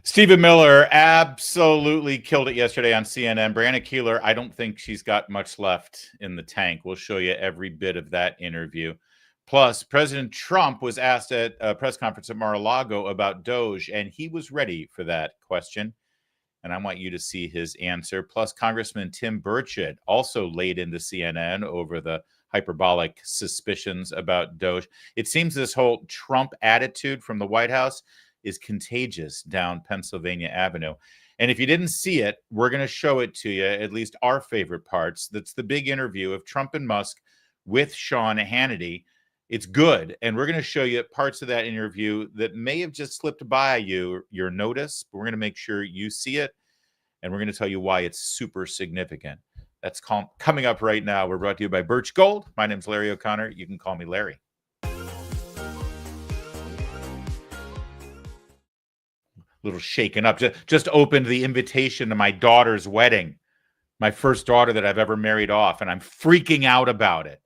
Stephen Miller absolutely killed it yesterday on CNN. Brianna, Keilar, I don't think she's got much left in the tank. We'll show you every bit of that interview. Plus, President Trump was asked at a press conference at Mar-a-Lago about Doge, and he was ready for that question. And I want you to see his answer. Plus, Congressman Tim Burchett also laid into CNN over the hyperbolic suspicions about Doge. It seems this whole Trump attitude from the White House is contagious down Pennsylvania Avenue. And if you didn't see it, we're going to show it to you, at least our favorite parts. That's the big interview of Trump and Musk with Sean Hannity. It's good. And we're going to show you parts of that interview that may have just slipped by your notice, but we're going to make sure you see it. And we're going to tell you why it's super significant. That's coming up right now. We're brought to you by Birch Gold. My name's Larry O'Connor. You can call me Larry. Little shaken up. Just opened the invitation to my daughter's wedding. My first daughter that I've ever married off, and I'm freaking out about it.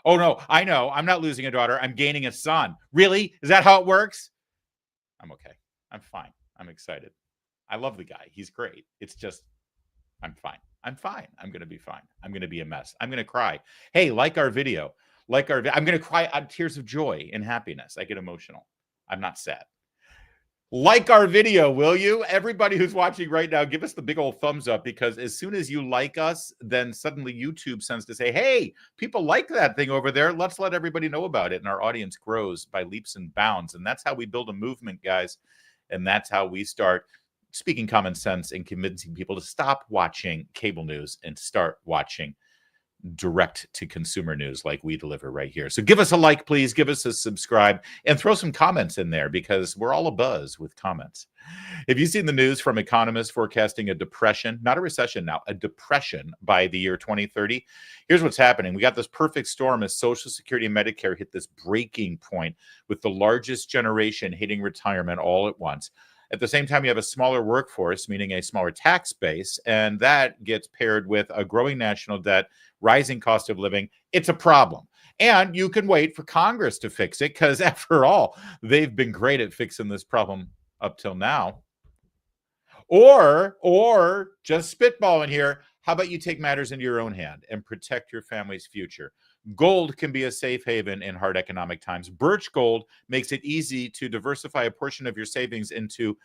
Oh, no, I know. I'm not losing a daughter. I'm gaining a son. Really? Is that how it works? I'm okay. I'm fine. I'm excited. I love the guy. He's great. It's just, I'm fine. I'm fine. I'm going to be fine. I'm going to be a mess. I'm going to cry. Hey, like our video. I'm going to cry out tears of joy and happiness. I get emotional. I'm not sad. Like our video, will you? Everybody who's watching right now, give us the big old thumbs up, because as soon as you like us, then suddenly YouTube sends to say, hey, people like that thing over there. Let's let everybody know about it. And our audience grows by leaps and bounds. And that's how we build a movement, guys. And that's how we start speaking common sense and convincing people to stop watching cable news and start watching direct to consumer news like we deliver right here. So give us a like, please. Give us a subscribe and throw some comments in there, because we're all abuzz with comments. Have you seen the news from economists forecasting a depression, not a recession now, a depression by the year 2030? Here's what's happening. We got this perfect storm as Social Security and Medicare hit this breaking point with the largest generation hitting retirement all at once. At the same time, you have a smaller workforce, meaning a smaller tax base, and that gets paired with a growing national debt, rising cost of living. It's a problem. And you can wait for Congress to fix it, because after all, they've been great at fixing this problem up till now. Or just spitballing here, how about you take matters into your own hand and protect your family's future? Gold can be a safe haven in hard economic times. Birch Gold makes it easy to diversify a portion of your savings into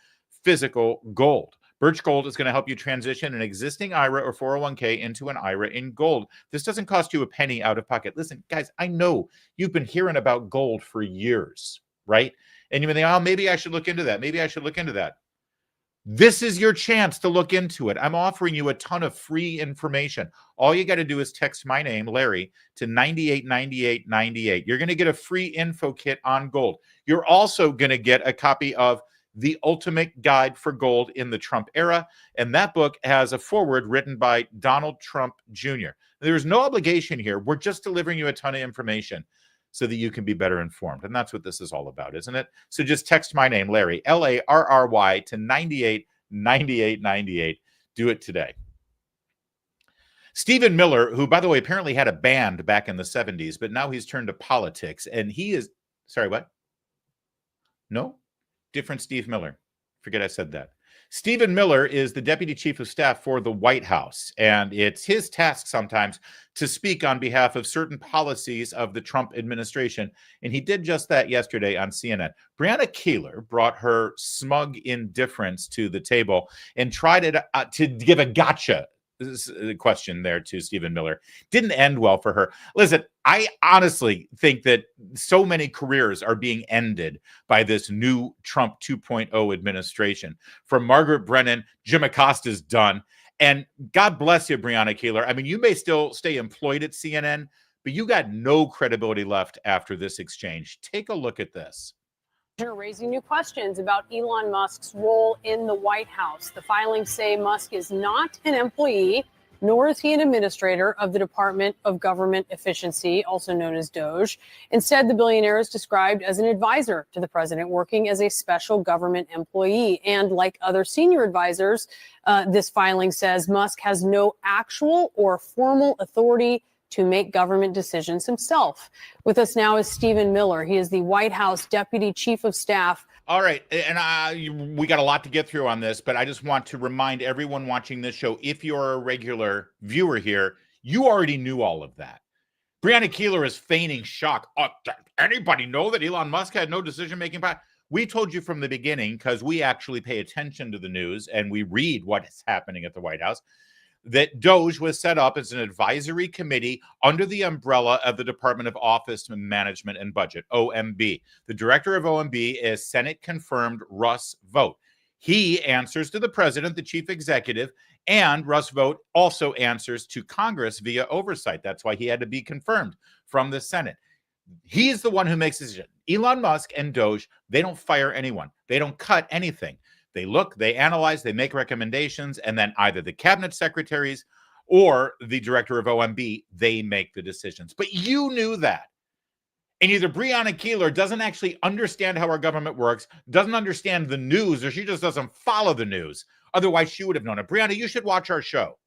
physical gold. Birch Gold is going to help you transition an existing IRA or 401k into an IRA in gold. This doesn't cost you a penny out of pocket. Listen, guys, I know you've been hearing about gold for years, right? And you've been thinking, oh, maybe I should look into that. Maybe I should look into that. This is your chance to look into it. I'm offering you a ton of free information. All you got to do is text my name, Larry, to 989898. You're going to get a free info kit on gold. You're also going to get a copy of The Ultimate Guide for Gold in the Trump Era. And that book has a foreword written by Donald Trump Jr. There's no obligation here. We're just delivering you a ton of information so that you can be better informed. And that's what this is all about, isn't it? So just text my name, Larry, Larry, to 989898. Do it today. Stephen Miller, who, by the way, apparently had a band back in the 70s, but now he's turned to politics. And he is, sorry, what? No? Different Steve Miller. Forget I said that. Stephen Miller is the deputy chief of staff for the White House, and it's his task sometimes to speak on behalf of certain policies of the Trump administration, and he did just that yesterday on CNN. Brianna Keilar brought her smug indifference to the table and tried to give a gotcha question there to Stephen Miller. Didn't end well for her. Listen, I honestly think that so many careers are being ended by this new Trump 2.0 administration. From Margaret Brennan, Jim Acosta's done. And God bless you, Brianna Keilar. I mean, you may still stay employed at CNN, but you got no credibility left after this exchange. Take a look at this. Raising new questions about Elon Musk's role in the White House. The filings say Musk is not an employee, nor is he an administrator of the Department of Government Efficiency, also known as DOGE. Instead, the billionaire is described as an advisor to the president, working as a special government employee. And like other senior advisors, this filing says Musk has no actual or formal authority to make government decisions himself. With us now is Stephen Miller. He is the White House Deputy Chief of Staff All right, and we got a lot to get through on this, but I just want to remind everyone watching this show, if you're a regular viewer here, you already knew all of that. Brianna Keilar is feigning shock. Anybody know that Elon Musk had no decision-making power? We told you from the beginning, because we actually pay attention to the news and we read what is happening at the White House, that DOGE was set up as an advisory committee under the umbrella of the Department of Office Management and Budget, OMB. The director of OMB is Senate-confirmed Russ Vought. He answers to the president, the chief executive, and Russ Vought also answers to Congress via oversight. That's why he had to be confirmed from the Senate. He's the one who makes the decision. Elon Musk and DOGE, they don't fire anyone. They don't cut anything. They look, they analyze, they make recommendations, and then either the cabinet secretaries or the director of OMB, they make the decisions. But you knew that. And either Brianna Keilar doesn't actually understand how our government works, doesn't understand the news, or she just doesn't follow the news. Otherwise, she would have known it. Brianna, you should watch our show.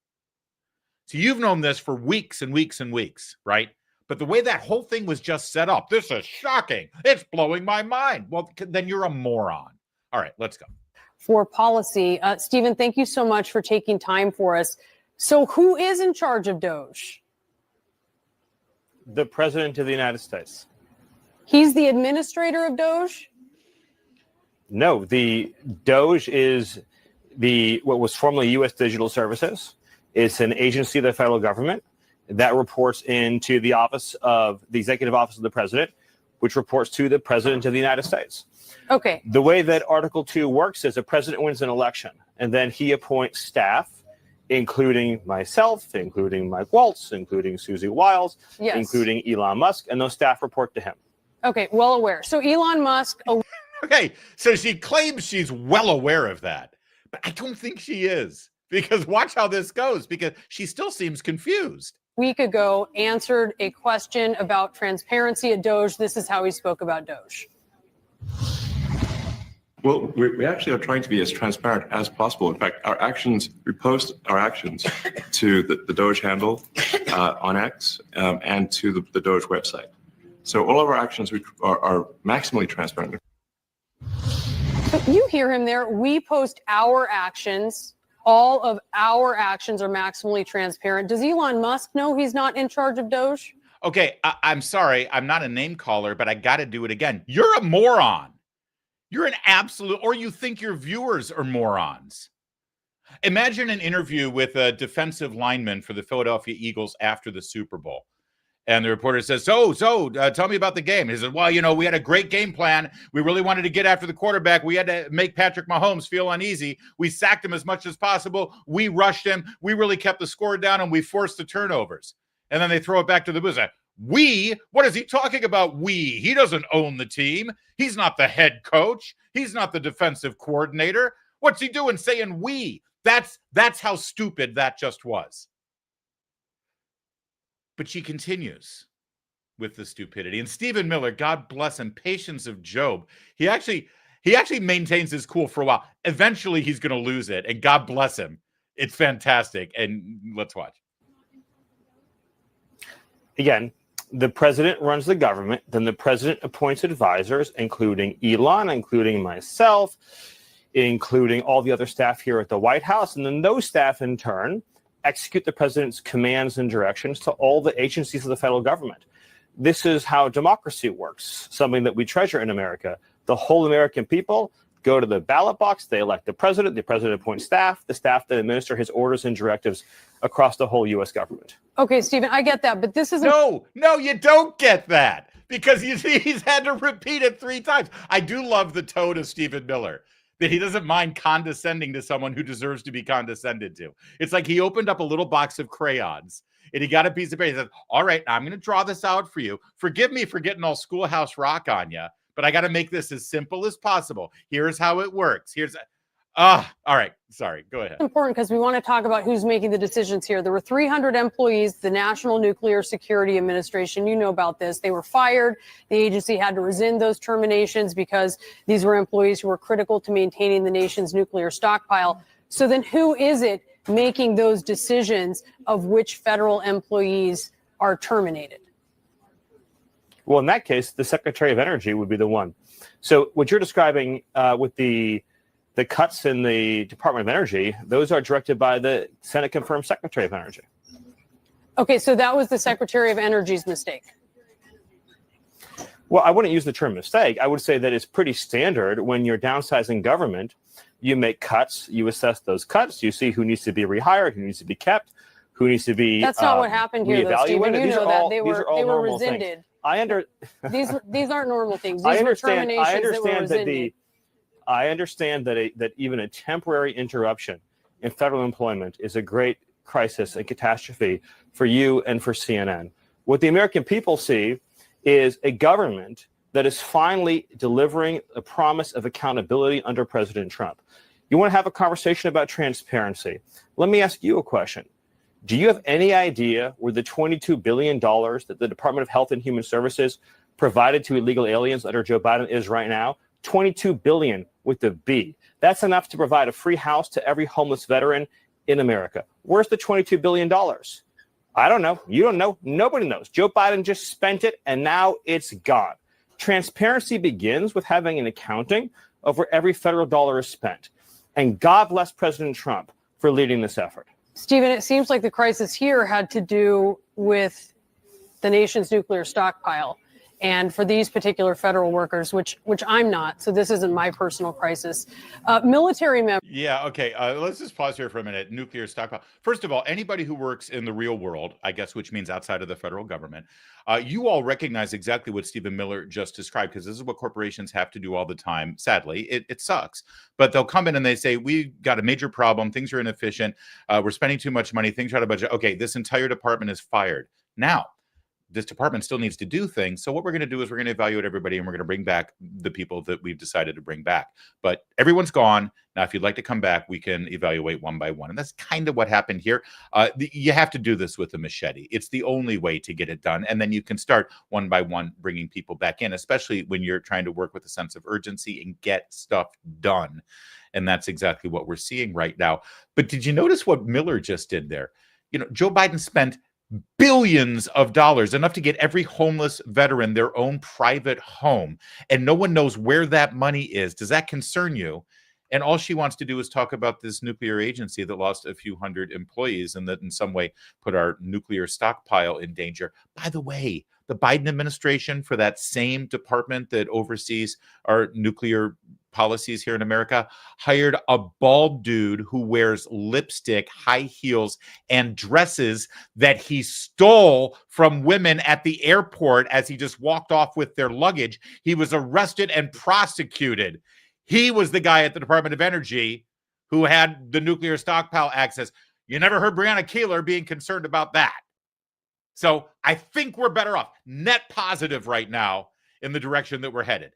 So you've known this for weeks and weeks and weeks, right? But the way that whole thing was just set up, this is shocking. It's blowing my mind. Well, then you're a moron. All right, let's go. For policy. Stephen, thank you so much for taking time for us. So who is in charge of DOGE? The President of the United States. He's the administrator of DOGE? No, the DOGE is what was formerly U.S. Digital Services. It's an agency of the federal government that reports into the Executive Office of the President, which reports to the President of the United States. Okay. The way that Article 2 works is the president wins an election, and then he appoints staff, including myself, including Mike Waltz, including Susie Wiles, yes, including Elon Musk, and those staff report to him. Okay, well aware. So Elon Musk... Okay, so she claims she's well aware of that, but I don't think she is, because watch how this goes, because she still seems confused. Week ago answered a question about transparency at DOGE. This is how he spoke about DOGE. Well, we actually are trying to be as transparent as possible. In fact, we post our actions to the Doge handle on X and to the Doge website. So all of our actions are maximally transparent. So you hear him there. We post our actions. All of our actions are maximally transparent. Does Elon Musk know he's not in charge of DOGE? Okay, I'm sorry. I'm not a name caller, but I got to do it again. You're a moron. You're an absolute, or you think your viewers are morons. Imagine an interview with a defensive lineman for the Philadelphia Eagles after the Super Bowl. And the reporter says, so tell me about the game. He says, well, we had a great game plan. We really wanted to get after the quarterback. We had to make Patrick Mahomes feel uneasy. We sacked him as much as possible. We rushed him. We really kept the score down, and we forced the turnovers. And then they throw it back to the booth. We? What is he talking about? We? He doesn't own the team. He's not the head coach. He's not the defensive coordinator. What's he doing saying we? That's how stupid that just was. But she continues with the stupidity. And Stephen Miller, God bless him, patience of Job. He actually maintains his cool for a while. Eventually, he's going to lose it, and God bless him. It's fantastic. And let's watch. Again, the president runs the government. Then the president appoints advisors, including Elon, including myself, including all the other staff here at the White House. And then those staff, in turn, execute the president's commands and directions to all the agencies of the federal government. This is how democracy works, something that we treasure in America. The whole American people go to the ballot box, they elect the president appoints staff, the staff that administer his orders and directives across the whole U.S. government. Okay, Stephen, I get that, but this is... No, you don't get that, because he's had to repeat it 3 times. I do love the tone of Stephen Miller, that he doesn't mind condescending to someone who deserves to be condescended to. It's like he opened up a little box of crayons and he got a piece of paper. He said, all right, I'm going to draw this out for you. Forgive me for getting all Schoolhouse Rock on you, but I got to make this as simple as possible. Here's how it works. All right. Sorry. Go ahead. Important because we want to talk about who's making the decisions here. There were 300 employees, the National Nuclear Security Administration. You know about this. They were fired. The agency had to rescind those terminations because these were employees who were critical to maintaining the nation's nuclear stockpile. So then who is it making those decisions of which federal employees are terminated? Well, in that case, the Secretary of Energy would be the one. So what you're describing with the cuts in the Department of Energy, those are directed by the Senate-confirmed Secretary of Energy. Okay, so that was the Secretary of Energy's mistake. Well, I wouldn't use the term mistake. I would say that it's pretty standard when you're downsizing government. You make cuts, you assess those cuts, you see who needs to be rehired, who needs to be kept, who needs to be That's not what happened here, though, Stephen. You know that they were rescinded. These aren't normal things. These were terminations that were rescinded. I understand that even a temporary interruption in federal employment is a great crisis and catastrophe for you and for CNN. What the American people see is a government that is finally delivering a promise of accountability under President Trump. You want to have a conversation about transparency? Let me ask you a question. Do you have any idea where the $22 billion that the Department of Health and Human Services provided to illegal aliens under Joe Biden is right now? $22 billion with a B. That's enough to provide a free house to every homeless veteran in America. Where's the $22 billion? I don't know. You don't know. Nobody knows. Joe Biden just spent it, and now it's gone. Transparency begins with having an accounting of where every federal dollar is spent. And God bless President Trump for leading this effort. Stephen, it seems like the crisis here had to do with the nation's nuclear stockpile. And for these particular federal workers, which I'm not, so this isn't my personal crisis, military members. Yeah, okay. Let's just pause here for a minute. Nuclear stockpile. First of all, anybody who works in the real world, I guess, which means outside of the federal government, you all recognize exactly what Stephen Miller just described, because this is what corporations have to do all the time. Sadly, it sucks. But they'll come in and they say, we've got a major problem. Things are inefficient. We're spending too much money. Things are out of budget. Okay, this entire department is fired. Now, this department still needs to do things. So what we're going to do is we're going to evaluate everybody, and we're going to bring back the people that we've decided to bring back. But everyone's gone. Now, if you'd like to come back, we can evaluate one by one. And that's kind of what happened here. You have to do this with a machete. It's the only way to get it done. And then you can start one by one bringing people back in, especially when you're trying to work with a sense of urgency and get stuff done. And that's exactly what we're seeing right now. But did you notice what Miller just did there? You know, Joe Biden spent billions of dollars, enough to get every homeless veteran their own private home. And no one knows where that money is. Does that concern you? And all she wants to do is talk about this nuclear agency that lost a few hundred employees and that in some way put our nuclear stockpile in danger. By the way, the Biden administration, for that same department that oversees our nuclear policies here in America, hired a bald dude who wears lipstick, high heels, and dresses that he stole from women at the airport as he just walked off with their luggage. He was arrested and prosecuted. He was the guy at the Department of Energy who had the nuclear stockpile access. You never heard Brianna Keilar being concerned about that. So I think we're better off, net positive right now in the direction that we're headed.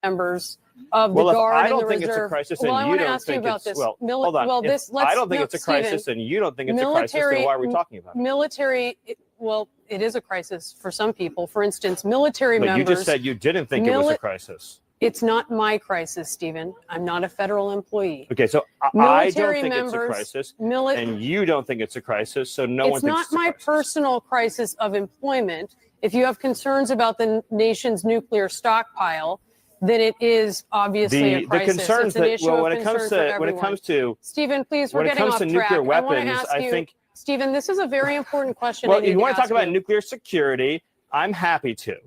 Members of the Guard and the Reserve. I don't think it's a crisis, and you don't think it's this. Well, hold on. I don't think it's a crisis, and you don't think it's a crisis. Then why are we talking about it? Military. Well, it is a crisis for some people. For instance, military members. You just said you didn't think it was a crisis. It's not my crisis, Stephen. I'm not a federal employee. Okay, so I don't think it's a crisis, and you don't think it's a crisis, so no one thinks it's a crisis. It's not my personal crisis of employment. If you have concerns about the nation's nuclear stockpile, then it is obviously a crisis. The concerns when it comes to Stephen, please, we're getting off track. When it comes to nuclear weapons, I think Stephen, this is a very important question. Well, you want to talk about nuclear security? I'm happy to.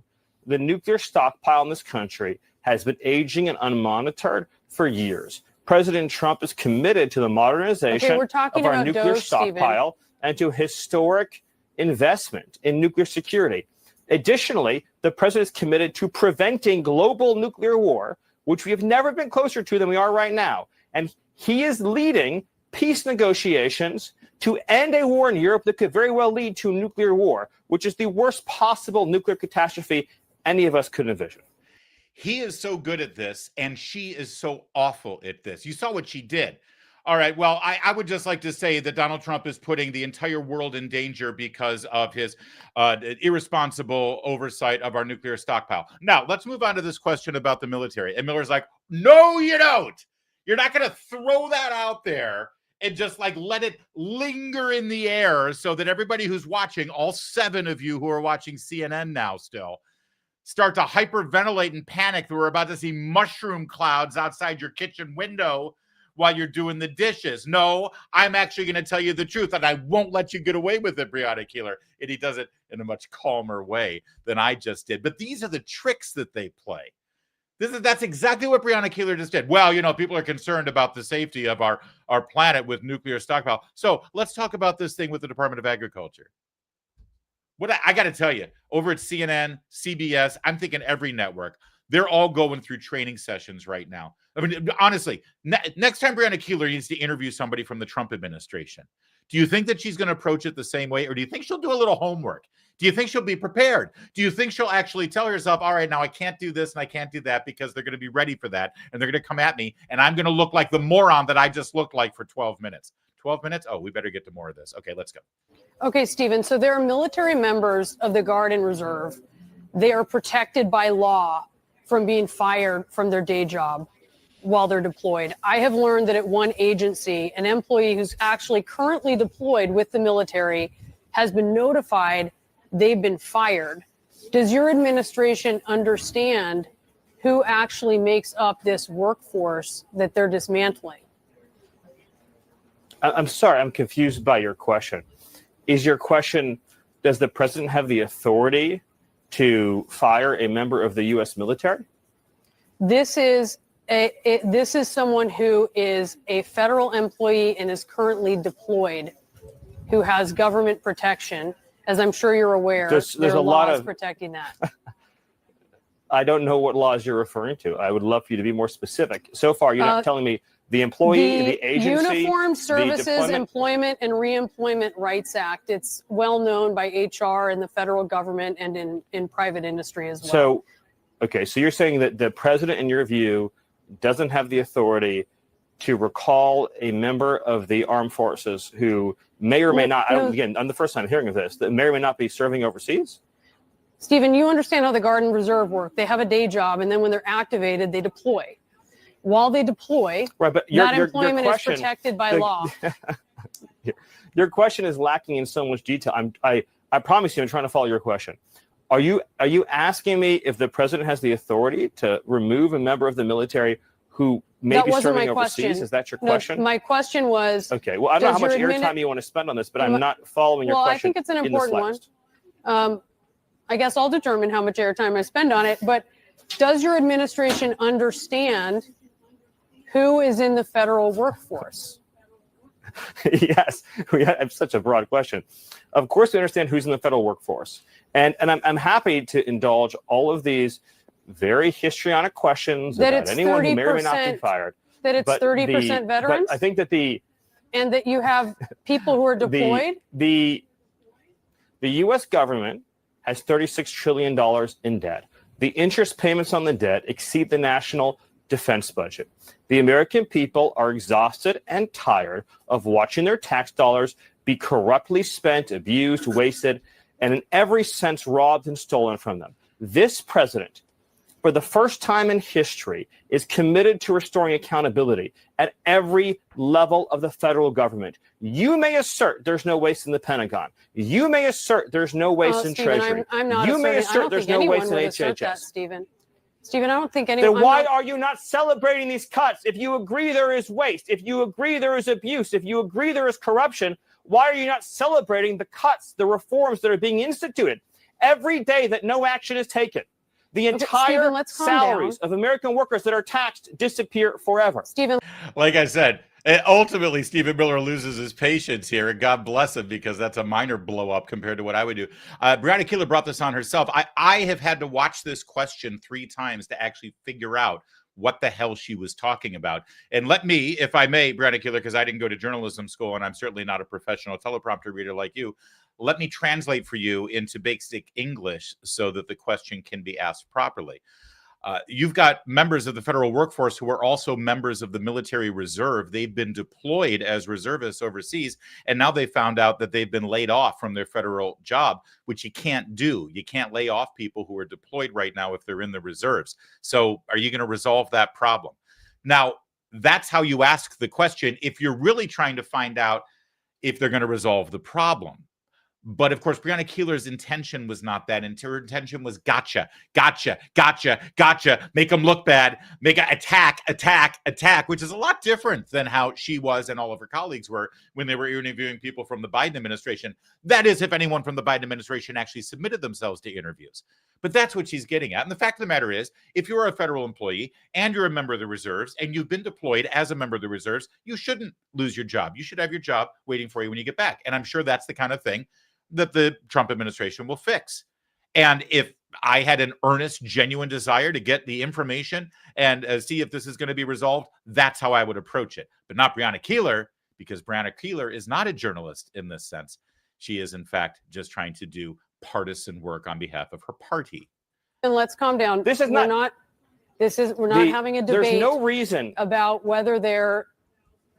The nuclear stockpile in this country has been aging and unmonitored for years. President Trump is committed to the modernization of our nuclear stockpile and to historic investment in nuclear security. Additionally, the president is committed to preventing global nuclear war, which we have never been closer to than we are right now. And he is leading peace negotiations to end a war in Europe that could very well lead to nuclear war, which is the worst possible nuclear catastrophe any of us could envision. He is so good at this, and she is so awful at this. You saw what she did. All right, well, I would just like to say that Donald Trump is putting the entire world in danger because of his irresponsible oversight of our nuclear stockpile. Now, let's move on to this question about the military. And Miller's like, no, you don't. You're not going to throw that out there and just like let it linger in the air so that everybody who's watching, all 7 of you who are watching CNN now still, start to hyperventilate and panic that we're about to see mushroom clouds outside your kitchen window while you're doing the dishes. No, I'm actually going to tell you the truth, and I won't let you get away with it, Brianna Keilar. And he does it in a much calmer way than I just did. But these are the tricks that they play. That's exactly what Brianna Keilar just did. Well, people are concerned about the safety of our planet with nuclear stockpile. So let's talk about this thing with the Department of Agriculture. What I got to tell you, over at CNN, CBS, I'm thinking every network, they're all going through training sessions right now. I mean, honestly, next time Brianna Keilar needs to interview somebody from the Trump administration, do you think that she's going to approach it the same way? Or do you think she'll do a little homework? Do you think she'll be prepared? Do you think she'll actually tell herself, all right, now I can't do this and I can't do that because they're going to be ready for that and they're going to come at me and I'm going to look like the moron that I just looked like for 12 minutes? 12 minutes? Oh, we better get to more of this. Okay, let's go. Okay, Stephen. So there are military members of the Guard and Reserve. They are protected by law from being fired from their day job while they're deployed. I have learned that at one agency, an employee who's actually currently deployed with the military has been notified they've been fired. Does your administration understand who actually makes up this workforce that they're dismantling? I'm sorry, I'm confused by your question. Is your question, does the president have the authority to fire a member of the U.S. military? This is someone who is a federal employee and is currently deployed, who has government protection. As I'm sure you're aware, there's there are a lot laws of protecting that. I don't know what laws you're referring to. I would love for you to be more specific. So far, you're not telling me the employee, the agency, Uniformed Services Employment and Reemployment Rights Act. It's well known by HR in the federal government and in private industry as well. So, okay, so you're saying that the president, in your view, doesn't have the authority to recall a member of the armed forces who may or may not, again, I'm the first time hearing of this, that may or may not be serving overseas? Stephen, you understand how the Guard and Reserve work. They have a day job, and then when they're activated, they deploy. While they deploy, right, but that employment is protected by law. Your question is lacking in so much detail. I promise you, I'm trying to follow your question. Are you asking me if the president has the authority to remove a member of the military who may be serving overseas? Is that your question? My question was... Okay, well, I don't know how much airtime you want to spend on this, but I'm not following your question. Well, I think it's an important one. I guess I'll determine how much airtime I spend on it, but does your administration understand who is in the federal workforce? Yes, we have such a broad question. Of course, we understand who's in the federal workforce. And I'm happy to indulge all of these very histrionic questions about anyone who may or may not be fired. That it's 30% veterans? But I think that and that you have people who are deployed? The U.S. government has $36 trillion in debt. The interest payments on the debt exceed the national defense budget. The American people are exhausted and tired of watching their tax dollars be corruptly spent, abused, wasted, and in every sense robbed and stolen from them. This president, for the first time in history, is committed to restoring accountability at every level of the federal government. You may assert there's no waste in the Pentagon. You may assert there's no waste in Treasury. I'm not you may assert there's no waste in HHS. Stephen, I don't think anyone... Then why are you not celebrating these cuts? If you agree there is waste, if you agree there is abuse, if you agree there is corruption, why are you not celebrating the cuts, the reforms that are being instituted? Every day that no action is taken, the entire salaries of American workers that are taxed disappear forever. Stephen. Like I said, ultimately, Stephen Miller loses his patience here, and God bless him, because that's a minor blow up compared to what I would do. Brianna Keilar brought this on herself. I have had to watch this question 3 times to actually figure out what the hell she was talking about. And let me, if I may, Brianna Keilar, because I didn't go to journalism school and I'm certainly not a professional teleprompter reader like you, let me translate for you into basic English so that the question can be asked properly. You've got members of the federal workforce who are also members of the military reserve. They've been deployed as reservists overseas, and now they found out that they've been laid off from their federal job, which you can't do. You can't lay off people who are deployed right now if they're in the reserves. So are you going to resolve that problem? Now, that's how you ask the question if you're really trying to find out if they're going to resolve the problem. But of course, Brianna Keilar's intention was not that. And her intention was gotcha, gotcha, gotcha, gotcha, make them look bad, make an attack, attack, attack, which is a lot different than how she was and all of her colleagues were when they were interviewing people from the Biden administration. That is, if anyone from the Biden administration actually submitted themselves to interviews. But that's what she's getting at. And the fact of the matter is, if you're a federal employee and you're a member of the reserves and you've been deployed as a member of the reserves, you shouldn't lose your job. You should have your job waiting for you when you get back. And I'm sure that's the kind of thing that the Trump administration will fix. And if I had an earnest, genuine desire to get the information and see if this is going to be resolved, that's how I would approach it. But not Brianna Keilar, because Brianna Keilar is not a journalist in this sense. She is, in fact, just trying to do partisan work on behalf of her party. And let's calm down. This is we're not having a debate. There's no reason about whether there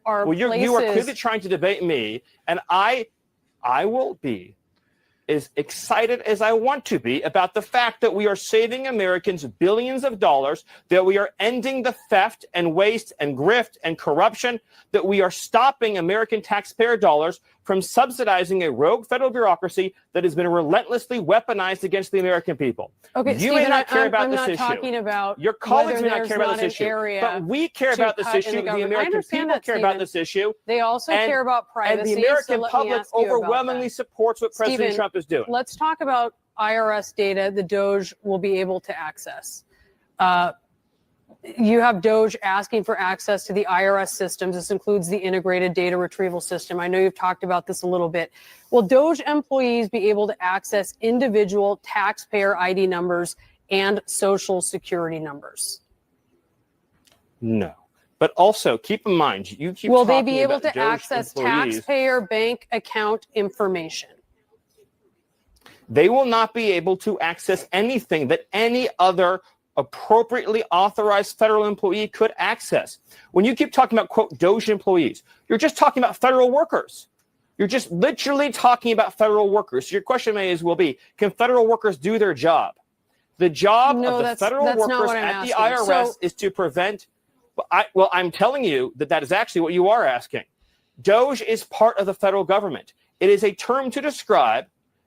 are you places. You are clearly trying to debate me, and I will be as excited as I want to be about the fact that we are saving Americans billions of dollars, that we are ending the theft and waste and grift and corruption, that we are stopping American taxpayer dollars from subsidizing a rogue federal bureaucracy that has been relentlessly weaponized against the American people. Okay, you Stephen, may not care about I'm this not issue. Talking about your colleagues may whether not care about there's this not an issue, area but we care to about this cut in issue. the The government. I American understand people that, care about Stephen. this issue. They also care about privacy. And the American so let me public ask you about overwhelmingly that. supports what President Stephen, Trump is doing. Let's talk about IRS data the Doge will be able to access. You have Doge asking for access to the IRS systems. This includes the integrated data retrieval system. I know you've talked about this a little bit. Will Doge employees be able to access individual taxpayer ID numbers and social security numbers? No. But also, keep in mind, you keep Will they talking be able about to Doge access employees. taxpayer bank account information? They will not be able to access anything that any other appropriately authorized federal employee could access. When you keep talking about, quote, Doge employees, you're just talking about federal workers. You're just literally talking about federal workers. Your question will be, can federal workers do their job? The job of the federal workers at the IRS is to prevent. I'm telling you that is actually what you are asking. Doge is part of the federal government. It is a term to describe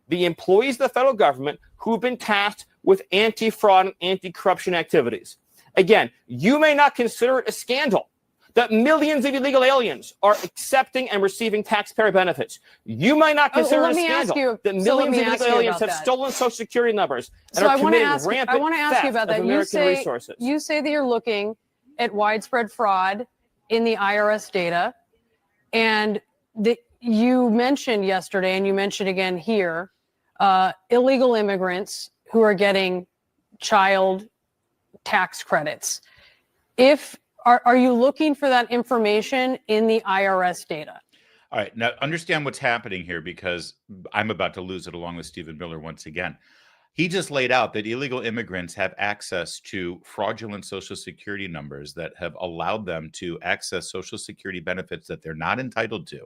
the employees of the federal government who've been tasked with anti-fraud and anti-corruption activities. Again, you may not consider it a scandal that millions of illegal aliens are accepting and receiving taxpayer benefits. You might not consider it a scandal that millions of illegal aliens have stolen Social Security numbers and are committing rampant theft of American resources. You say that you're looking at widespread fraud in the IRS data, and you mentioned yesterday, and you mentioned again here, illegal immigrants who are getting child tax credits. Are you looking for that information in the IRS data? All right. Now, understand what's happening here, because I'm about to lose it along with Stephen Miller once again. He just laid out that illegal immigrants have access to fraudulent Social Security numbers that have allowed them to access Social Security benefits that they're not entitled to.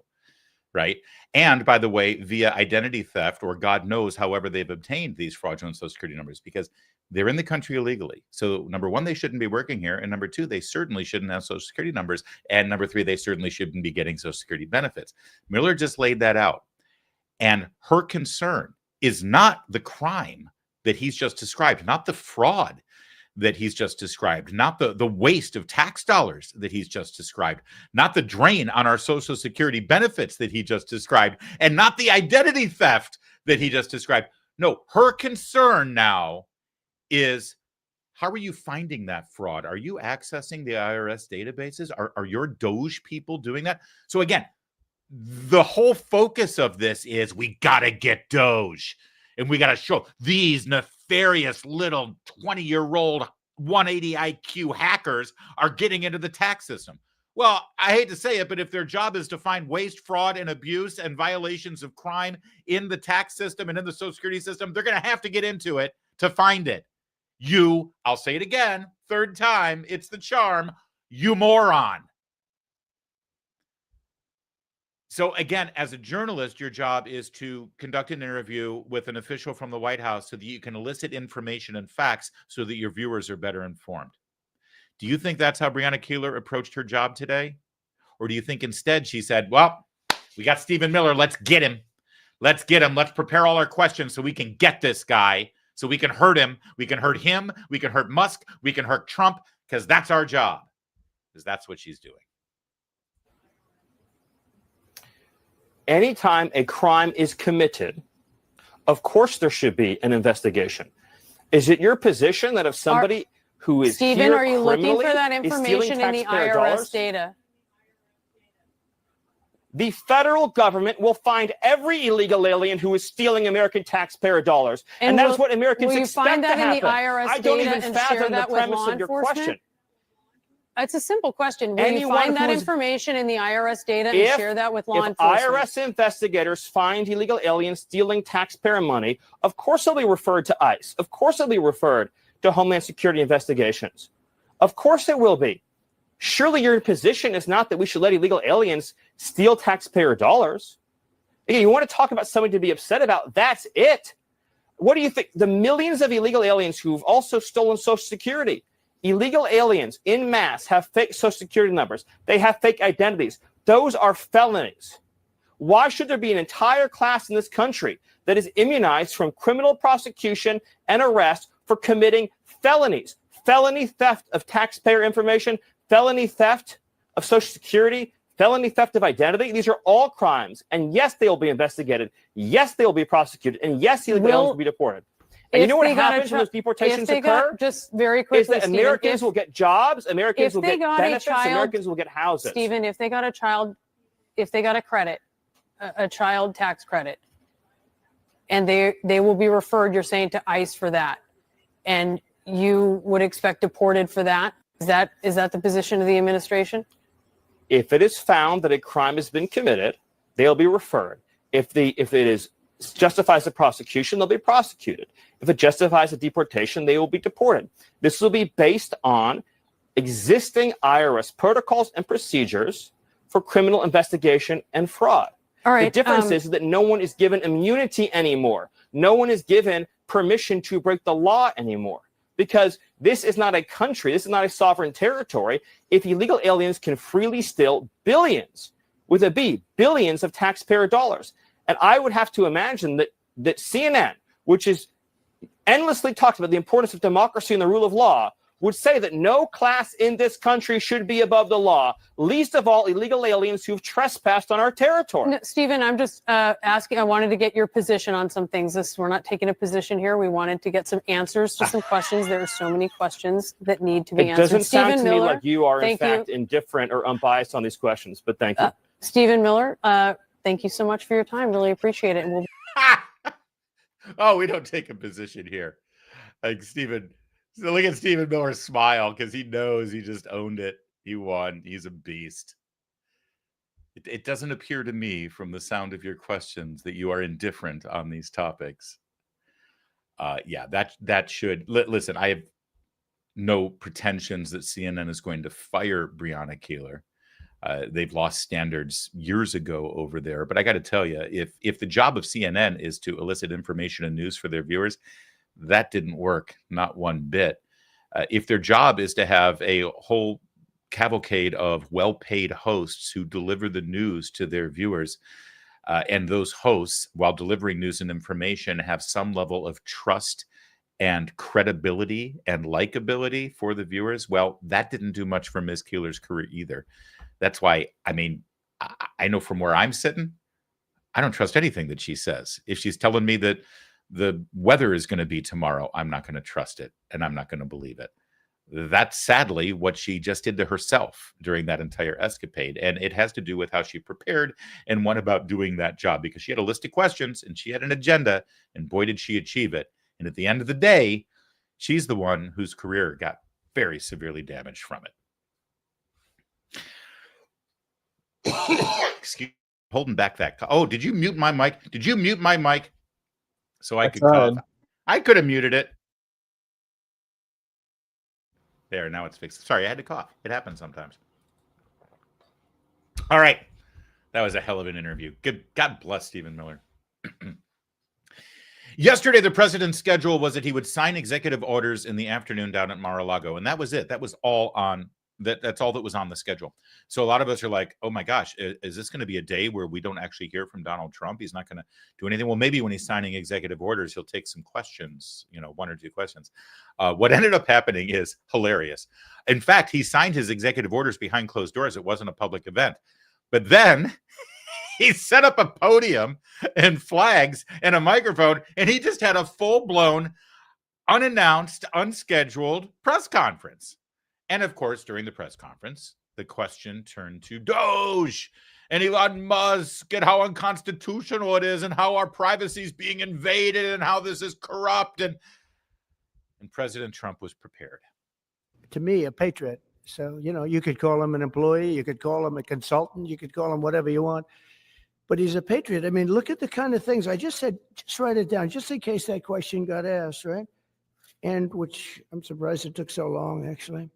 Right. And by the way, via identity theft, or God knows, however they've obtained these fraudulent Social Security numbers, because they're in the country illegally. So number one, they shouldn't be working here. And number two, they certainly shouldn't have Social Security numbers. And number three, they certainly shouldn't be getting Social Security benefits. Miller just laid that out. And her concern is not the crime that he's just described, not the fraud that he's just described, not the waste of tax dollars that he's just described, not the drain on our Social Security benefits that he just described, and not the identity theft that he just described. No, her concern now is, how are you finding that fraud? Are you accessing the IRS databases? Are your Doge people doing that? So again, the whole focus of this is we got to get Doge, and we got to show these nefarious little 20-year-old 180 IQ hackers are getting into the tax system. Well, I hate to say it, but if their job is to find waste, fraud, and abuse and violations of crime in the tax system and in the Social Security system, they're going to have to get into it to find it. I'll say it again, third time, it's the charm, you moron. So again, as a journalist, your job is to conduct an interview with an official from the White House so that you can elicit information and facts so that your viewers are better informed. Do you think that's how Brianna Keilar approached her job today? Or do you think instead she said, well, we got Stephen Miller. Let's get him. Let's get him. Let's prepare all our questions so we can get this guy, so we can hurt him. We can hurt him. We can hurt Musk. We can hurt Trump, because that's our job. Because that's what she's doing. Anytime a crime is committed, of course there should be an investigation. Is it your position that if somebody who is Stephen, here are you looking for that is stealing information in the taxpayer IRS dollars, data? the federal government will find every illegal alien who is stealing American taxpayer dollars, and that is what Americans will you expect find that to in happen. the IRS I don't data even and share fathom the that with premise law of your enforcement? question. It's a simple question. Will you Anyone find that who is- information in the IRS data and If- share that with law If enforcement? IRS investigators find illegal aliens stealing taxpayer money, of course they'll be referred to ICE. Of course they'll be referred to Homeland Security investigations. Of course it will be. Surely your position is not that we should let illegal aliens steal taxpayer dollars. Again, you want to talk about something to be upset about, that's it. What do you think? The millions of illegal aliens who've also stolen Social Security. Illegal aliens in mass have fake Social Security numbers. They have fake identities. Those are felonies. Why should there be an entire class in this country that is immunized from criminal prosecution and arrest for committing felonies? Felony theft of taxpayer information, felony theft of Social Security, felony theft of identity. These are all crimes. And yes, they will be investigated. Yes, they will be prosecuted. And yes, illegal aliens will be deported. And you know what happens when those deportations occur? Just very quickly, is that Stephen, Americans will get jobs, Americans will get benefits, Americans will get houses. Stephen, if they got a credit, a child tax credit, and they will be referred, you're saying, to ICE for that, and you would expect deported for that? Is that the position of the administration? If it is found that a crime has been committed, they'll be referred. If it justifies the prosecution, they'll be prosecuted. If it justifies the deportation, they will be deported. This will be based on existing IRS protocols and procedures for criminal investigation and fraud. All right. The difference is that no one is given immunity anymore. No one is given permission to break the law anymore, because this is not a country. This is not a sovereign territory. If illegal aliens can freely steal billions, with a B, billions of taxpayer dollars. And I would have to imagine that CNN, which is endlessly talks about the importance of democracy and the rule of law, would say that no class in this country should be above the law, least of all illegal aliens who've trespassed on our territory. No, Stephen, I'm just asking. I wanted to get your position on some things. We're not taking a position here. We wanted to get some answers to some questions. There are so many questions that need to be answered. It doesn't sound Stephen to me Miller, like you are, in thank you. fact, indifferent or unbiased on these questions, but thank you. Stephen Miller, thank you so much for your time. Really appreciate it. And we'll Oh, we don't take a position here. Like Stephen, so look at Stephen Miller's smile, because he knows he just owned it. He won. He's a beast. It doesn't appear to me from the sound of your questions that you are indifferent on these topics. Yeah, that should listen. I have no pretensions that CNN is going to fire Brianna Keilar. They've lost standards years ago over there. But I got to tell you, if the job of CNN is to elicit information and news for their viewers, that didn't work, not one bit. If their job is to have a whole cavalcade of well-paid hosts who deliver the news to their viewers, and those hosts, while delivering news and information, have some level of trust and credibility and likability for the viewers, well, that didn't do much for Ms. Keilar's career either. That's why, I mean, I know from where I'm sitting, I don't trust anything that she says. If she's telling me that the weather is going to be tomorrow, I'm not going to trust it, and I'm not going to believe it. That's sadly what she just did to herself during that entire escapade. And it has to do with how she prepared and went about doing that job, because she had a list of questions and she had an agenda, and boy, did she achieve it. And at the end of the day, she's the one whose career got very severely damaged from it. Excuse me, holding back that. Oh, did you mute my mic? Did you mute my mic so I could cough? I could have muted it. There, now it's fixed. Sorry, I had to cough. It happens sometimes. All right. That was a hell of an interview. Good. God bless Stephen Miller. Yesterday, the president's schedule was that he would sign executive orders in the afternoon down at Mar-a-Lago, and that was it. That was all on that's all that was on the schedule. So a lot of us are like, oh my gosh, is this going to be a day where we don't actually hear from Donald Trump? He's not going to do anything. Well, maybe when he's signing executive orders, he'll take some questions, one or two questions. What ended up happening is hilarious. In fact, he signed his executive orders behind closed doors. It wasn't a public event. But then he set up a podium and flags and a microphone, and he just had a full-blown, unannounced, unscheduled press conference. And of course, during the press conference, the question turned to Doge and Elon Musk and how unconstitutional it is and how our privacy is being invaded and how this is corrupt. And President Trump was prepared. To me, a patriot. So, you could call him an employee, you could call him a consultant, you could call him whatever you want. But he's a patriot. I mean, look at the kind of things I just said. Just write it down, just in case that question got asked, right? And which I'm surprised it took so long, actually.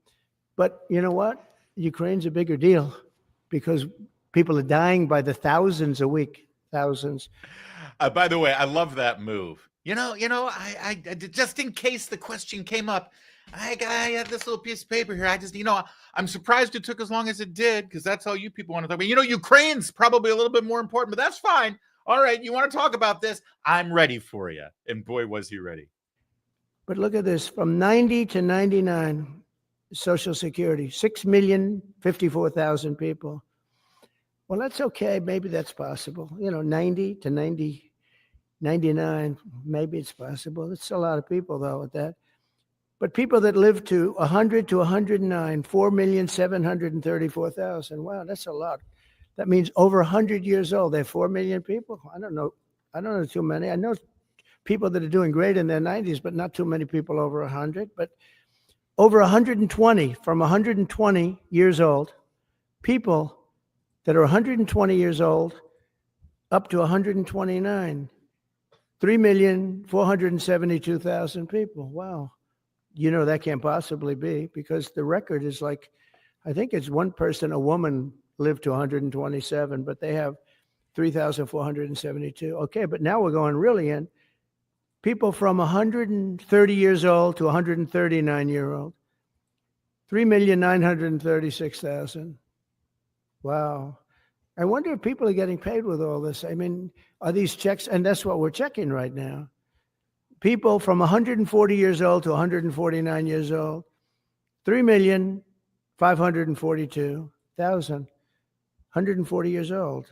But you know what? Ukraine's a bigger deal because people are dying by the thousands a week, thousands. By the way, I love that move. I just in case the question came up, I have this little piece of paper here. I just, I'm surprised it took as long as it did because that's all you people want to talk about. Ukraine's probably a little bit more important, but that's fine. All right, you want to talk about this? I'm ready for you. And boy, was he ready. But look at this. From 90 to 99, Social Security, 6,054,000 people. Well, that's okay. Maybe that's possible. 90 to 99, maybe it's possible. It's a lot of people, though, at that. But people that live to 100 to 109, 4,734,000. Wow, that's a lot. That means over 100 years old. They're 4 million people. I don't know too many. I know people that are doing great in their 90s, but not too many people over 100. But over 120, from 120 years old, people that are 120 years old up to 129, 3,472,000 people. Wow. That can't possibly be because the record is I think it's one person, a woman lived to 127, but they have 3,472. Okay, but now we're going really in. People from 130 years old to 139-year-old, 3,936,000. Wow. I wonder if people are getting paid with all this. I mean, are these checks? And that's what we're checking right now. People from 140 years old to 149 years old, 3,542,000, 140 years old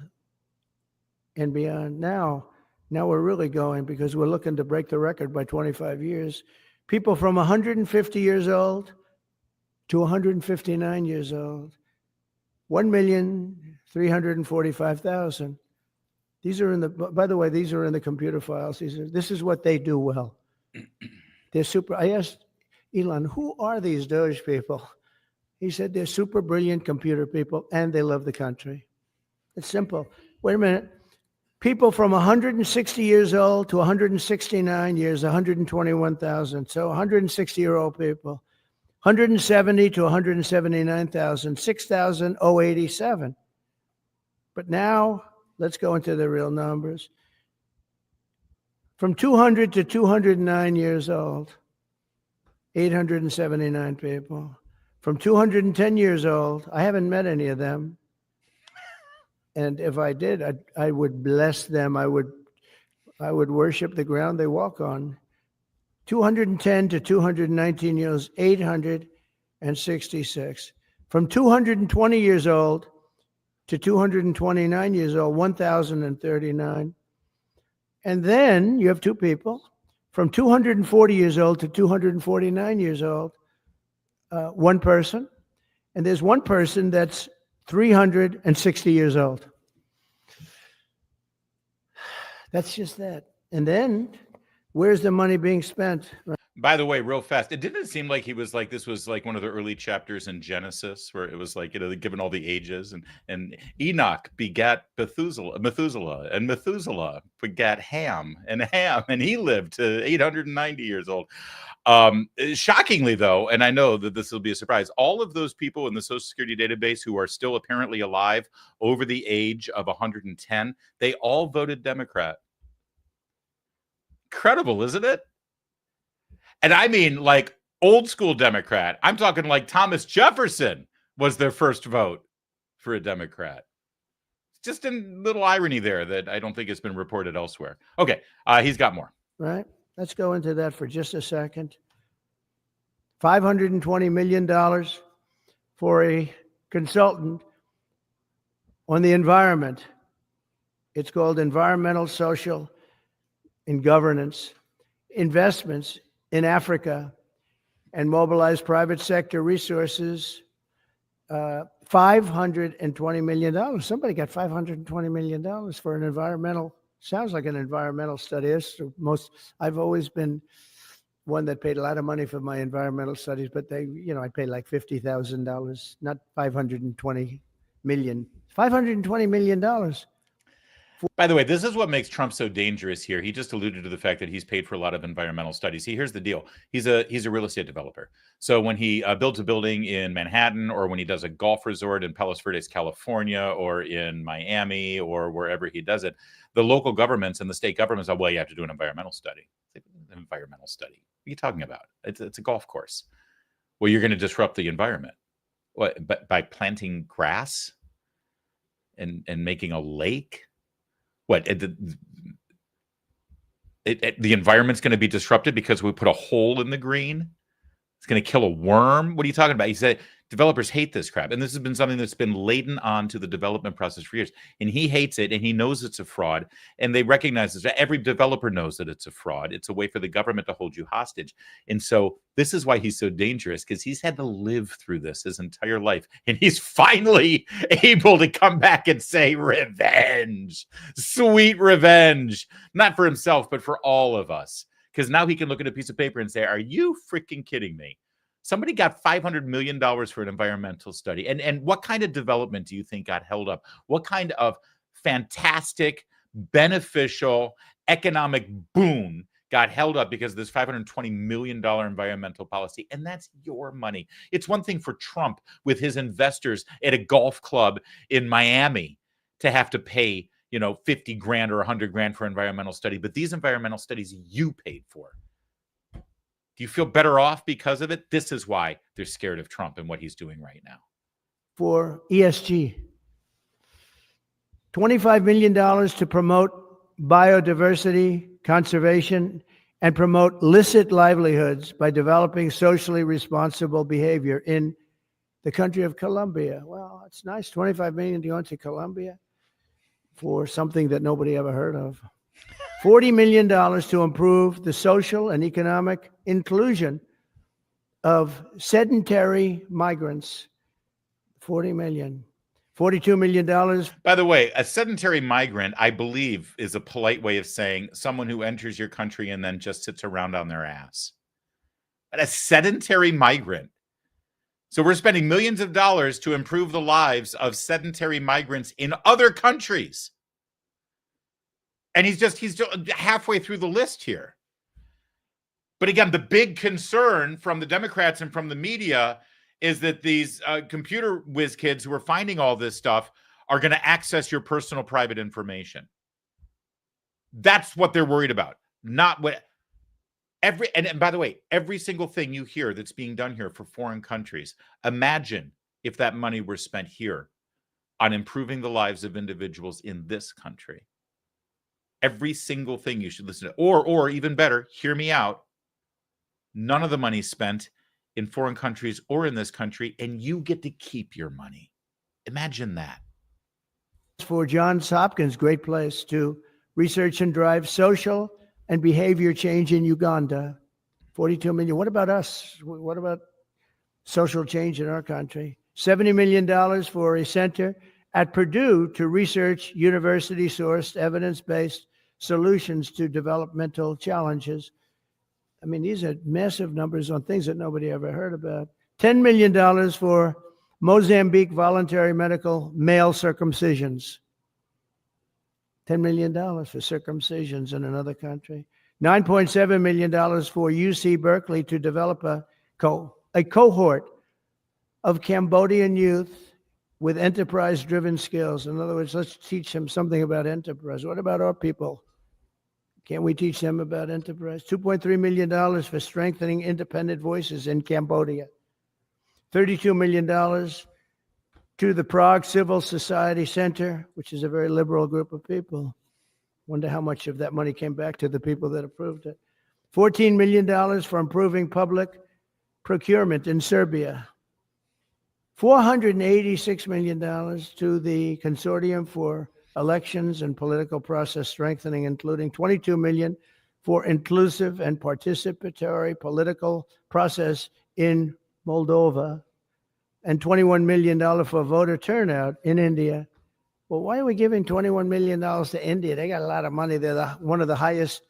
and beyond. Now we're really going because we're looking to break the record by 25 years. People from 150 years old to 159 years old, 1,345,000. These are by the way, these are in the computer files. This is what they do well. They're super. I asked Elon, who are these Doge people? He said they're super brilliant computer people and they love the country. It's simple. Wait a minute. People from 160 years old to 169 years, 121,000. So 160-year-old people. 170 to 179,000, 6,087. But now, let's go into the real numbers. From 200 to 209 years old, 879 people. From 210 years old, I haven't met any of them. And if I did, I would bless them. I would worship the ground they walk on. 210 to 219 years, 866. From 220 years old to 229 years old, 1,039. And then you have two people from 240 years old to 249 years old, one person. And there's one person that's 360 years old. That's just that. And then where's the money being spent? By the way, real fast, it didn't seem like he was like, this was like one of the early chapters in Genesis where it was like, given all the ages and Enoch begat Methuselah, and Methuselah begat Ham, and he lived to 890 years old. Shockingly, though, and I know that this will be a surprise, all of those people in the Social Security database who are still apparently alive over the age of 110, they all voted Democrat. Incredible, isn't it? And I mean, like old school Democrat. I'm talking like Thomas Jefferson was their first vote for a Democrat. Just a little irony there that I don't think has been reported elsewhere. Okay, he's got more. Right? Let's go into that for just a second. $520 million for a consultant on the environment. It's called Environmental, Social, and Governance Investments in Africa and mobilize private sector resources. $520 million. Somebody got $520 million for an environmental, sounds like an environmental study. That's the most, I've always been one that paid a lot of money for my environmental studies, but they, I paid like $50,000, not $520 million. $520 million. By the way, this is what makes Trump so dangerous here. He just alluded to the fact that he's paid for a lot of environmental studies. See, here's the deal. He's a real estate developer. So when he builds a building in Manhattan, or when he does a golf resort in Palos Verdes, California, or in Miami, or wherever he does it, the local governments and the state governments are, well, you have to do an environmental study. An environmental study. What are you talking about? It's a golf course. Well, you're going to disrupt the environment. What, by planting grass and making a lake? What, the environment's going to be disrupted because we put a hole in the green? It's going to kill a worm? What are you talking about? He said developers hate this crap. And this has been something that's been laden on to the development process for years. And he hates it, and he knows it's a fraud. And they recognize this. Every developer knows that it's a fraud. It's a way for the government to hold you hostage. And so this is why he's so dangerous, because he's had to live through this his entire life. And he's finally able to come back and say, revenge, sweet revenge, not for himself, but for all of us. Because now he can look at a piece of paper and say, are you freaking kidding me? Somebody got $500 million for an environmental study. And what kind of development do you think got held up? What kind of fantastic, beneficial, economic boon got held up because of this $520 million environmental policy? And that's your money. It's one thing for Trump with his investors at a golf club in Miami to have to pay 50 grand or 100 grand for environmental study. But these environmental studies you paid for. Do you feel better off because of it? This is why they're scared of Trump and what he's doing right now. For ESG. $25 million to promote biodiversity, conservation, and promote licit livelihoods by developing socially responsible behavior in the country of Colombia. Well, it's nice. $25 million to go into Colombia for something that nobody ever heard of. $40 million to improve the social and economic inclusion of sedentary migrants. $40 million. $42 million. By the way, a sedentary migrant, I believe, is a polite way of saying someone who enters your country and then just sits around on their ass. But a sedentary migrant. So we're spending millions of dollars to improve the lives of sedentary migrants in other countries. And he's just halfway through the list here. But again, the big concern from the Democrats and from the media is that these computer whiz kids who are finding all this stuff are going to access your personal private information. That's what they're worried about. Not what and by the way, every single thing you hear that's being done here for foreign countries, imagine if that money were spent here on improving the lives of individuals in this country. Every single thing you should listen to. Or even better, hear me out. None of the money spent in foreign countries or in this country, and you get to keep your money. Imagine that. For Johns Hopkins, great place to research and drive social and behavior change in Uganda. 42 million. What about us? What about social change in our country? $70 million for a center at Purdue to research university-sourced evidence-based solutions to developmental challenges. I mean, these are massive numbers on things that nobody ever heard about. $10 million for Mozambique voluntary medical male circumcisions. $10 million for circumcisions in another country. $9.7 million for UC Berkeley to develop a cohort of Cambodian youth with enterprise-driven skills. In other words, let's teach them something about enterprise. What about our people? Can't we teach them about enterprise? $2.3 million for strengthening independent voices in Cambodia. $32 million to the Prague Civil Society Center, which is a very liberal group of people. Wonder how much of that money came back to the people that approved it. $14 million for improving public procurement in Serbia. $486 million to the Consortium for Elections and Political Process Strengthening, including $22 million for inclusive and participatory political process in Moldova, and $21 million for voter turnout in India. Well, why are we giving $21 million to India? They got a lot of money. They're one of the highest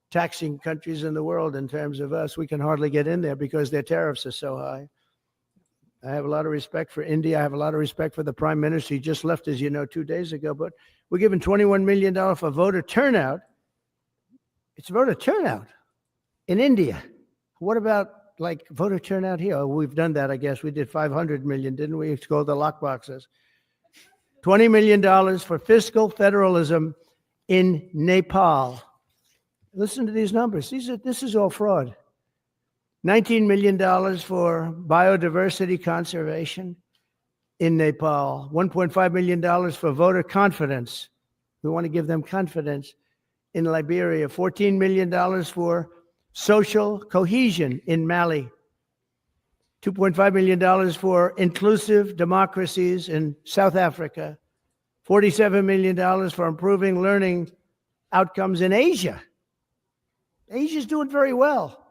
taxing countries in the world in terms of us. We can hardly get in there because their tariffs are so high. I have a lot of respect for India. I have a lot of respect for the prime minister. He just left, as you know, 2 days ago. But we're giving $21 million for voter turnout. It's voter turnout in India. What about like voter turnout here? Oh, we've done that, I guess. We did 500 million, didn't we? It's called the lockboxes. $20 million for fiscal federalism in Nepal. Listen to these numbers. This is all fraud. $19 million for biodiversity conservation in Nepal. $1.5 million for voter confidence. We want to give them confidence in Liberia. $14 million for social cohesion in Mali. $2.5 million for inclusive democracies in South Africa. $47 million for improving learning outcomes in Asia. Asia's doing very well.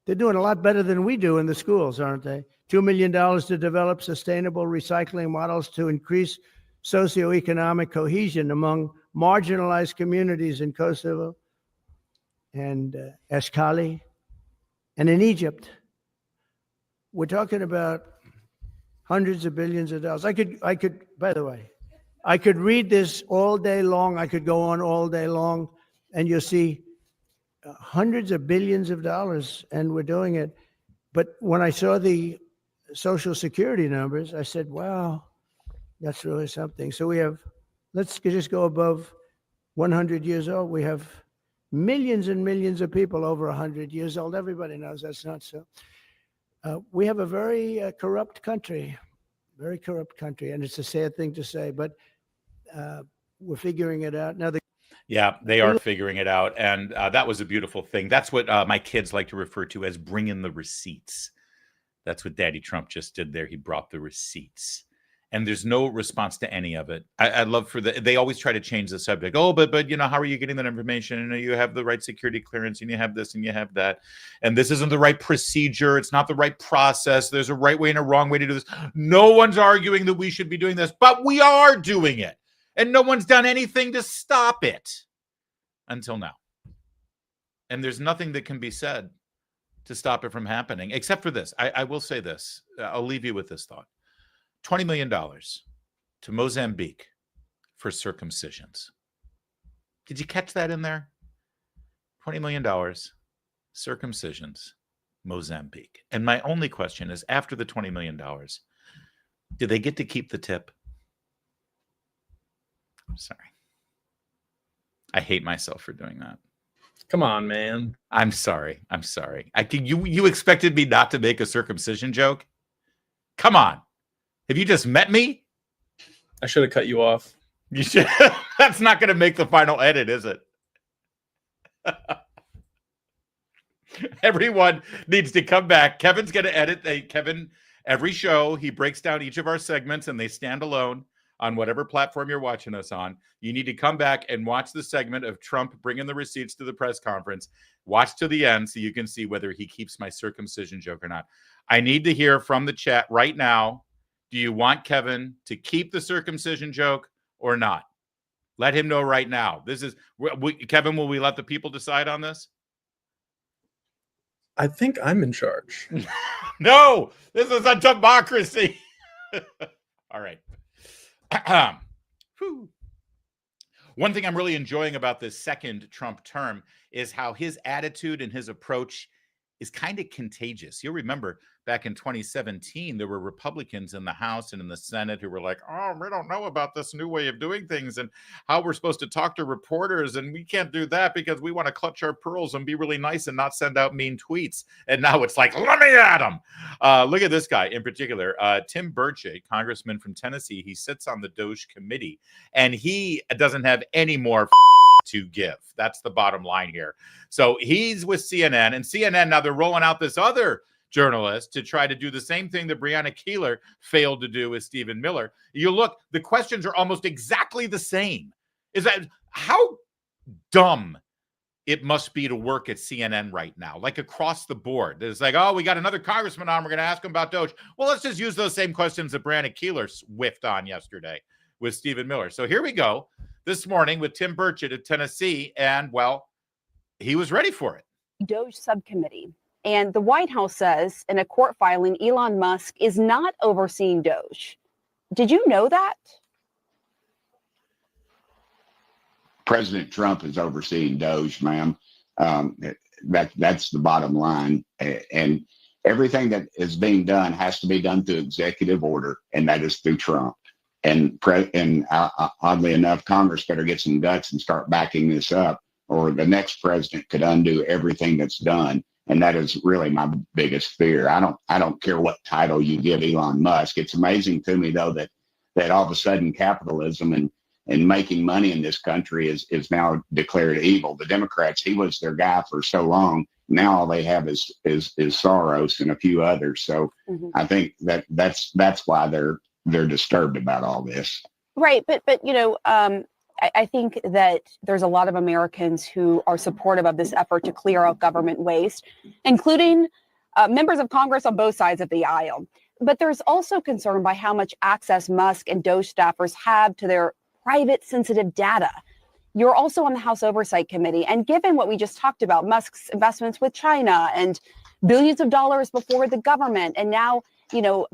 They're doing a lot better than we do in the schools, aren't they? $2 million to develop sustainable recycling models to increase socioeconomic cohesion among marginalized communities in Kosovo and Ashkali and in Egypt. We're talking about hundreds of billions of dollars. I could, by the way, I could read this all day long. I could go on all day long, and you'll see hundreds of billions of dollars, and we're doing it. But when I saw the Social Security numbers, I said, wow, that's really something. So we have, let's just go above 100 years old. We have millions and millions of people over 100 years old. Everybody knows that's not so. We have a very corrupt country, and it's a sad thing to say, but we're figuring it out. Now, yeah, they are figuring it out. And that was a beautiful thing. That's what my kids like to refer to as bringing the receipts. That's what Daddy Trump just did there. He brought the receipts. And there's no response to any of it. I'd love for they always try to change the subject. Oh, but you know, how are you getting that information? You know, you have the right security clearance and you have this and you have that. And this isn't the right procedure. It's not the right process. There's a right way and a wrong way to do this. No one's arguing that we should be doing this, but we are doing it. And no one's done anything to stop it until now. And there's nothing that can be said to stop it from happening, except for this. I will say this. I'll leave you with this thought. $20 million to Mozambique for circumcisions. Did you catch that in there? $20 million, circumcisions, Mozambique. And my only question is, after the $20 million, do they get to keep the tip? I'm sorry. I hate myself for doing that. Come on, man. I'm sorry. You expected me not to make a circumcision joke? Come on. Have you just met me? I should have cut you off. You should. That's not going to make the final edit, is it? Everyone needs to come back. Kevin's going to edit. Kevin, every show, he breaks down each of our segments and they stand alone on whatever platform you're watching us on. You need to come back and watch the segment of Trump bringing the receipts to the press conference. Watch to the end so you can see whether he keeps my circumcision joke or not. I need to hear from the chat right now. Do you want Kevin to keep the circumcision joke or not? Let him know right now. Kevin, will we let the people decide on this? I think I'm in charge. No, this is a democracy. All right. One thing I'm really enjoying about this second Trump term is how his attitude and his approach is kind of contagious. You'll remember back in 2017, there were Republicans in the House and in the Senate who were like, oh, we don't know about this new way of doing things and how we're supposed to talk to reporters. And we can't do that because we want to clutch our pearls and be really nice and not send out mean tweets. And now it's like, let me at him. Look at this guy in particular, Tim Burchett, congressman from Tennessee. He sits on the DOJ committee and he doesn't have any more to give. That's the bottom line here. So he's with CNN, and CNN now they're rolling out this other journalist to try to do the same thing that Brianna Keilar failed to do with Stephen Miller. You look, the questions are almost exactly the same. Is that how dumb it must be to work at CNN right now, like across the board? It's like, oh, we got another congressman on. We're going to ask him about Doge. Well, let's just use those same questions that Brianna Keilar whiffed on yesterday with Stephen Miller. So here we go this morning with Tim Burchett of Tennessee. And, well, he was ready for it. DOJ subcommittee. And the White House says in a court filing, Elon Musk is not overseeing DOJ. Did you know that? President Trump is overseeing DOJ, ma'am. That's the bottom line. And everything that is being done has to be done through executive order, and that is through Trump. And oddly enough, Congress better get some guts and start backing this up, or the next president could undo everything that's done. And that is really my biggest fear. I don't care what title you give Elon Musk. It's amazing to me, though, that all of a sudden capitalism and making money in this country is now declared evil. The Democrats, he was their guy for so long. Now all they have is Soros and a few others. So I think that's why they're disturbed about all this. Right, but I think that there's a lot of Americans who are supportive of this effort to clear out government waste, including members of Congress on both sides of the aisle. But there's also concern by how much access Musk and DOJ staffers have to their private sensitive data. You're also on the House Oversight Committee. And given what we just talked about, Musk's investments with China and billions of dollars before the government, and now,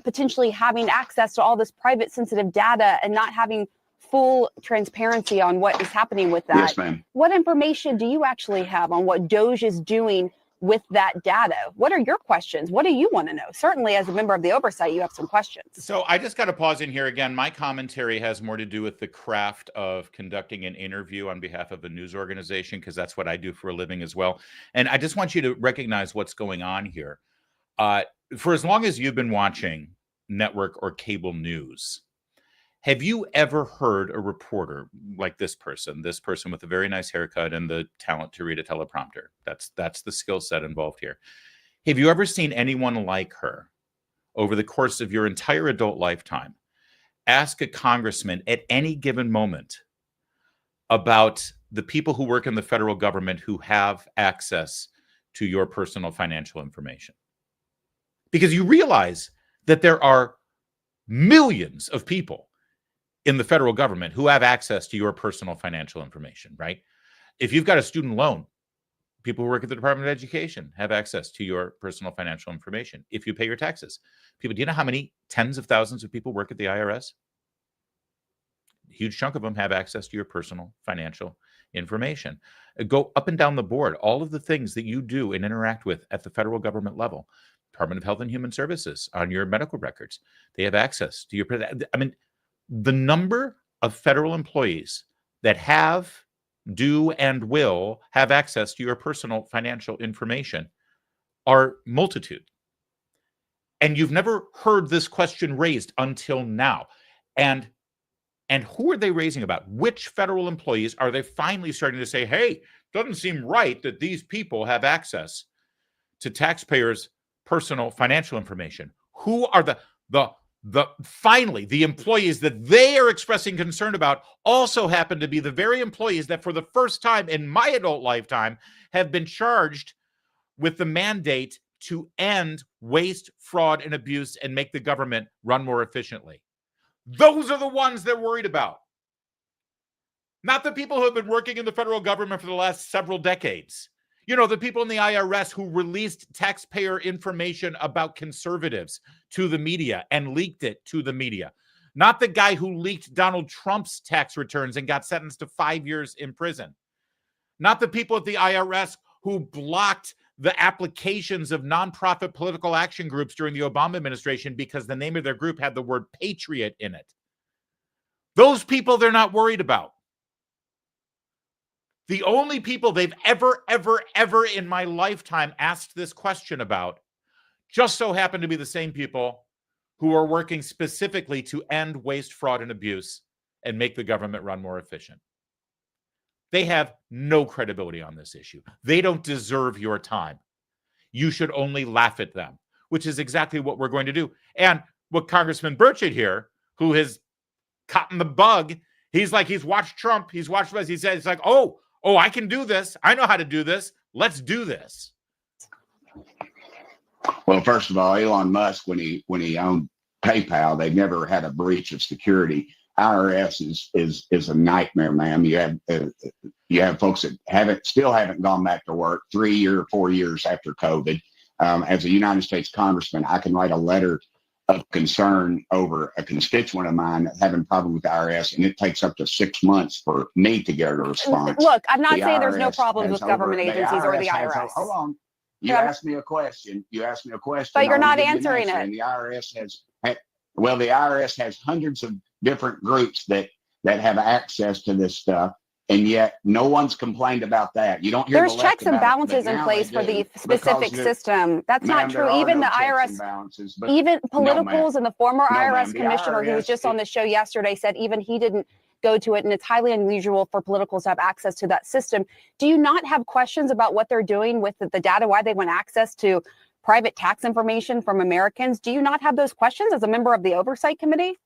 potentially having access to all this private sensitive data and not having full transparency on what is happening with that. Yes, ma'am. What information do you actually have on what DOJ is doing with that data? What are your questions? What do you want to know? Certainly, as a member of the oversight, you have some questions. So I just got to pause in here again. My commentary has more to do with the craft of conducting an interview on behalf of a news organization, because that's what I do for a living as well. And I just want you to recognize what's going on here. For as long as you've been watching network or cable news, have you ever heard a reporter like this person with a very nice haircut and the talent to read a teleprompter? That's the skill set involved here. Have you ever seen anyone like her over the course of your entire adult lifetime ask a congressman at any given moment about the people who work in the federal government who have access to your personal financial information? Because you realize that there are millions of people in the federal government who have access to your personal financial information, right? If you've got a student loan, people who work at the Department of Education have access to your personal financial information. If you pay your taxes, do you know how many tens of thousands of people work at the IRS? A huge chunk of them have access to your personal financial information. Go up and down the board, all of the things that you do and interact with at the federal government level. Department of Health and Human Services, on your medical records, they have access to your, the number of federal employees that have, do, and will have access to your personal financial information are multitude. And you've never heard this question raised until now. And who are they raising about? Which federal employees are they finally starting to say, hey, doesn't seem right that these people have access to taxpayers' personal financial information? Who are finally the employees that they are expressing concern about also happen to be the very employees that for the first time in my adult lifetime have been charged with the mandate to end waste, fraud, and abuse and make the government run more efficiently. Those are the ones they're worried about. Not the people who have been working in the federal government for the last several decades. The people in the IRS who released taxpayer information about conservatives to the media and leaked it to the media. Not the guy who leaked Donald Trump's tax returns and got sentenced to 5 years in prison. Not the people at the IRS who blocked the applications of nonprofit political action groups during the Obama administration because the name of their group had the word patriot in it. Those people they're not worried about. The only people they've ever in my lifetime asked this question about just so happen to be the same people who are working specifically to end waste, fraud, and abuse and make the government run more efficient. They have no credibility on this issue. They don't deserve your time. You should only laugh at them, which is exactly what we're going to do. And what Congressman Burchett here, who has gotten the bug, he's watched Trump, he's watched us, he said, it's like, oh, I can do this. I know how to do this. Let's do this. Well, first of all, Elon Musk, when he owned PayPal, they never had a breach of security. IRS is a nightmare, ma'am. You have folks that still haven't gone back to work 3 or 4 years after COVID. As a United States congressman, I can write a letter of concern over a constituent of mine having a problem with the IRS, and it takes up to 6 months for me to get a response. Look, I'm not saying there's no IRS problems with government agencies or the IRS. Hold on. You asked me a question. But you're not answering it. And the IRS the IRS has hundreds of different groups that have access to this stuff, and yet no one's complained about that. You don't hear there's checks and balances in place for the specific system. That's not true. Even the IRS, even politicals and the former IRS commissioner who was just on the show yesterday said even he didn't go to it, and it's highly unusual for politicals to have access to that system. Do you not have questions about what they're doing with the data, why they want access to private tax information from Americans? Do you not have those questions as a member of the Oversight Committee?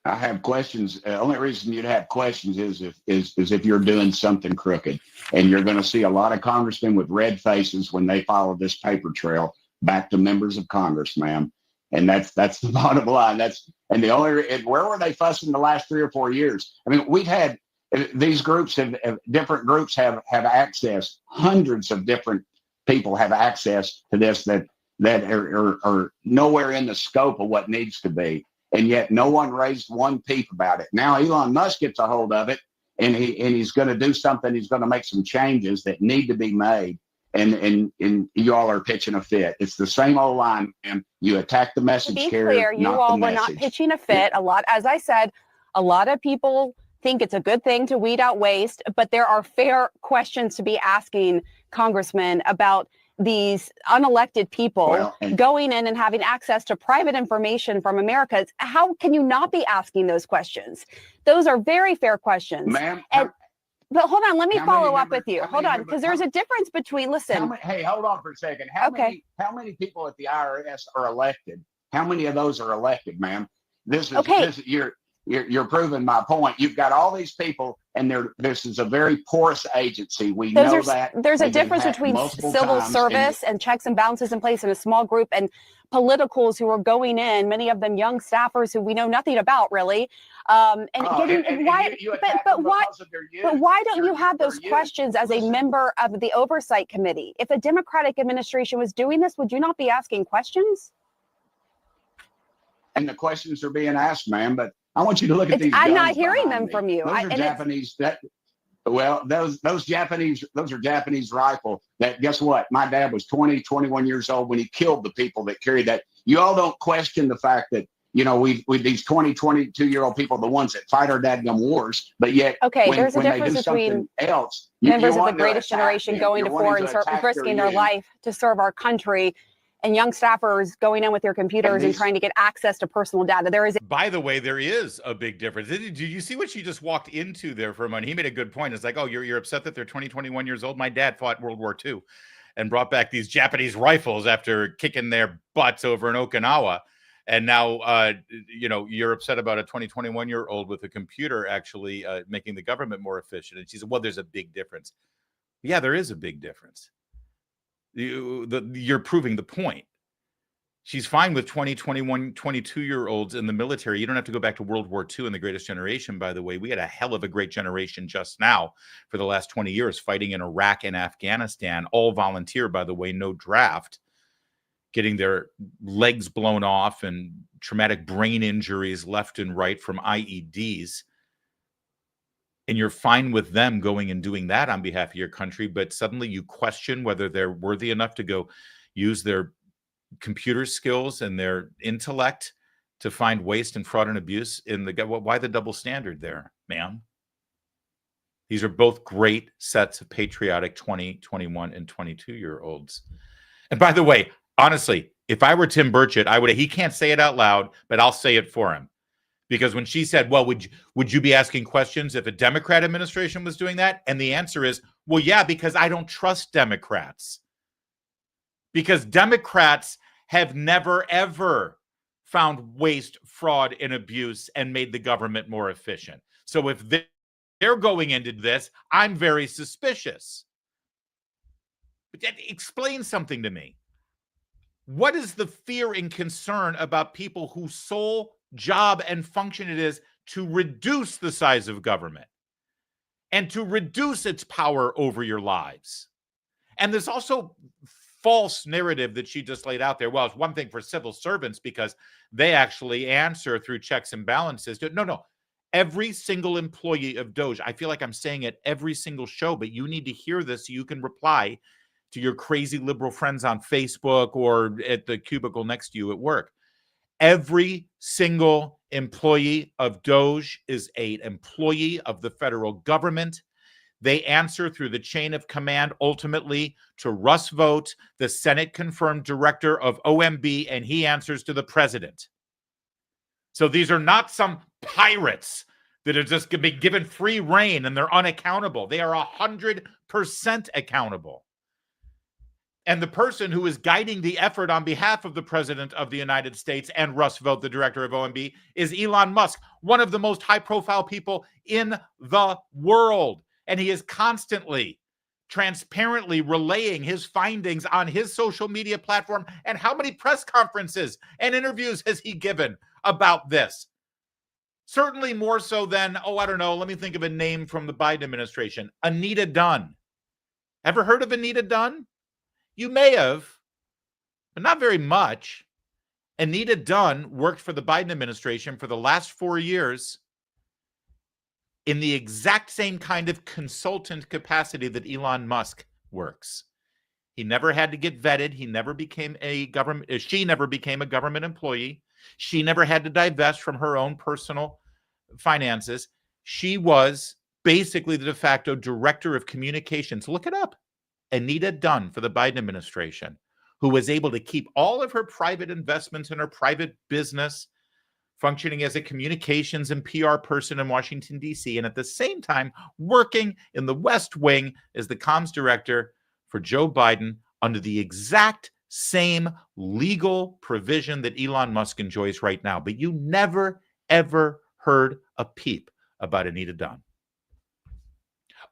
I have questions. The only reason you'd have questions is if you're doing something crooked, and you're going to see a lot of congressmen with red faces when they follow this paper trail back to members of Congress, ma'am. And that's the bottom line. Where were they fussing the last 3 or 4 years? I mean, we've had these groups different groups have access. Hundreds of different people have access to this that are nowhere in the scope of what needs to be. And yet no one raised one peep about it. Now Elon Musk gets a hold of it, and he's going to do something. He's going to make some changes that need to be made. And you all are pitching a fit. It's the same old line, and you attack the message carrier. To be clear, you all were not pitching a fit. As I said, a lot of people think it's a good thing to weed out waste, but there are fair questions to be asking congressmen about these unelected people going in and having access to private information from America. How can you not be asking those questions? Those are very fair questions. Ma'am, but hold on, let me follow up with you. Hold on, because there's a difference between, listen. Hey, hold on for a second. How many people at the IRS are elected? How many of those are elected, ma'am? You're proving my point. You've got all these people, and this is a very porous agency. We know that. There's a difference between civil service and checks and balances in place in a small group and politicals who are going in, many of them young staffers who we know nothing about really. Why don't you have those questions as a member of the Oversight Committee? If a Democratic administration was doing this, would you not be asking questions? And the questions are being asked, ma'am, but I want you to look at these. I'm not hearing them from you. Those are Japanese. Those are Japanese rifle. That, guess what? My dad was 21 years old when he killed the people that carried that. You all don't question the fact that, we these 22-year-old people, the ones that fight our dadgum wars, but yet there's a difference between members of the greatest generation going to war and risking their life to serve our country, and young staffers going in with their computers and trying to get access to personal data. By the way, there is a big difference. Did you see what she just walked into there for a moment? He made a good point. It's like, oh, you're upset that they're 21 years old. My dad fought World War II and brought back these Japanese rifles after kicking their butts over in Okinawa. And now, you're upset about a 21-year-old with a computer actually making the government more efficient. And she said, well, there's a big difference. Yeah, there is a big difference. You're proving the point. She's fine with 20, 21, 22-year-olds in the military. You don't have to go back to World War II and the greatest generation, by the way. We had a hell of a great generation just now for the last 20 years fighting in Iraq and Afghanistan, all volunteer, by the way, no draft, getting their legs blown off and traumatic brain injuries left and right from IEDs. and you're fine with them going and doing that on behalf of your country, but suddenly you question whether they're worthy enough to go use their computer skills and their intellect to find waste and fraud and abuse in the why the double standard there, ma'am? These are both great sets of patriotic 20, 21, and 22-year-olds. And by the way, honestly, if I were Tim Burchett, he can't say it out loud, but I'll say it for him. Because when she said, well, would you be asking questions if a Democrat administration was doing that? And the answer is, well, yeah, because I don't trust Democrats. Because Democrats have never, ever found waste, fraud, and abuse and made the government more efficient. So if they're going into this, I'm very suspicious. But explain something to me. What is the fear and concern about people whose sole job and function it is to reduce the size of government and to reduce its power over your lives? And there's also false narrative that she just laid out there. Well, it's one thing for civil servants because they actually answer through checks and balances. No. Every single employee of Doge, I feel like I'm saying it every single show, but you need to hear this so you can reply to your crazy liberal friends on Facebook or at the cubicle next to you at work. Every single employee of Doge is an employee of the federal government. They answer through the chain of command, ultimately to Russ Vought, the Senate-confirmed director of OMB, and he answers to the president. So these are not some pirates that are just going to be given free rein and they're unaccountable. They are 100% accountable. And the person who is guiding the effort on behalf of the president of the United States and Russ Vought, the director of OMB, is Elon Musk, one of the most high-profile people in the world. And he is constantly, transparently relaying his findings on his social media platform. And how many press conferences and interviews has he given about this? Certainly more so than, I don't know, let me think of a name from the Biden administration. Anita Dunn. Ever heard of Anita Dunn? You may have, but not very much. Anita Dunn worked for the Biden administration for the last 4 years in the exact same kind of consultant capacity that Elon Musk works. He never had to get vetted. He never became she never became a government employee. She never had to divest from her own personal finances. She was basically the de facto director of communications. Look it up. Anita Dunn for the Biden administration, who was able to keep all of her private investments in her private business, functioning as a communications and PR person in Washington, D.C., and at the same time working in the West Wing as the comms director for Joe Biden under the exact same legal provision that Elon Musk enjoys right now. But you never, ever heard a peep about Anita Dunn.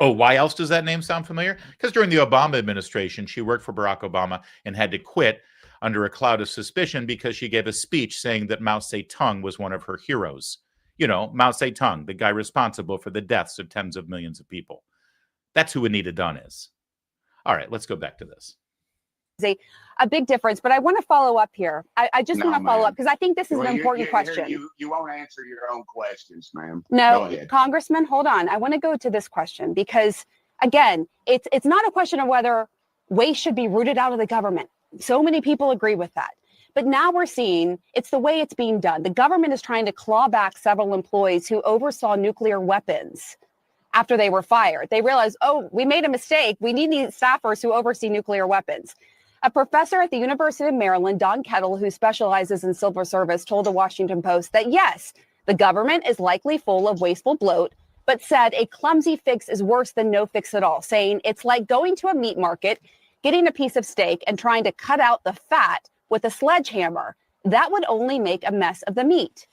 Oh, why else does that name sound familiar? Because during the Obama administration, she worked for Barack Obama and had to quit under a cloud of suspicion because she gave a speech saying that Mao Zedong was one of her heroes. You know, Mao Zedong, the guy responsible for the deaths of tens of millions of people. That's who Anita Dunn is. All right, let's go back to this. A big difference, but I want to follow up here. I just want to follow up because I think this is an important question. You won't answer your own questions, ma'am. No, Congressman, hold on. I want to go to this question because, again, it's not a question of whether waste should be rooted out of the government. So many people agree with that. But now we're seeing it's the way it's being done. The government is trying to claw back several employees who oversaw nuclear weapons after they were fired. They realized, we made a mistake. We need these staffers who oversee nuclear weapons. A professor at the University of Maryland, Don Kettle, who specializes in civil service, told the Washington Post that, yes, the government is likely full of wasteful bloat, but said a clumsy fix is worse than no fix at all, saying it's like going to a meat market, getting a piece of steak and trying to cut out the fat with a sledgehammer. That would only make a mess of the meat.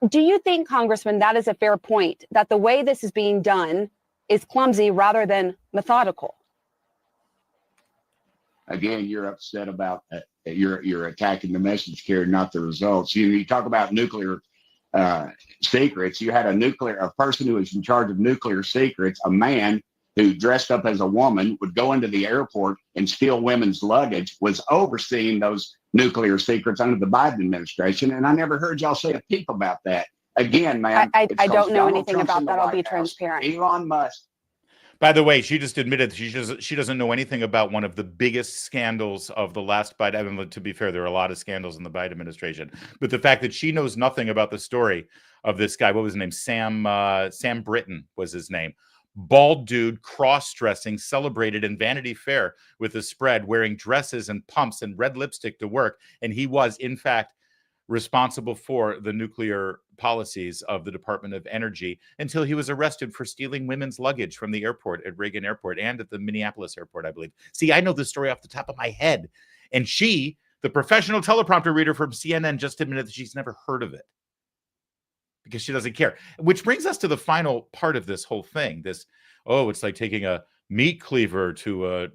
Do you think, Congressman, that is a fair point, that the way this is being done is clumsy rather than methodical? Again, you're upset about you're attacking the message carrier, not the results. You talk about nuclear secrets. You had a person who was in charge of nuclear secrets, a man who dressed up as a woman, would go into the airport and steal women's luggage, was overseeing those nuclear secrets under the Biden administration. And I never heard y'all say a peep about that. Again, man, I it's 'cause don't know Donald anything Trump's about in the that. I'll White be House. transparent. Elon Musk. By the way, she just admitted that she doesn't know anything about one of the biggest scandals of the last Biden. I mean, to be fair, there are a lot of scandals in the Biden administration, but the fact that she knows nothing about the story of this guy, what was his name? Sam Britton was his name. Bald dude, cross-dressing, celebrated in Vanity Fair with a spread, wearing dresses and pumps and red lipstick to work, and he was, in fact, responsible for the nuclear policies of the Department of Energy until he was arrested for stealing women's luggage from the airport at Reagan Airport and at the Minneapolis airport, I believe. See, I know this story off the top of my head. And she, the professional teleprompter reader from CNN, just admitted that she's never heard of it because she doesn't care. Which brings us to the final part of this whole thing. This, oh, it's like taking a meat cleaver to a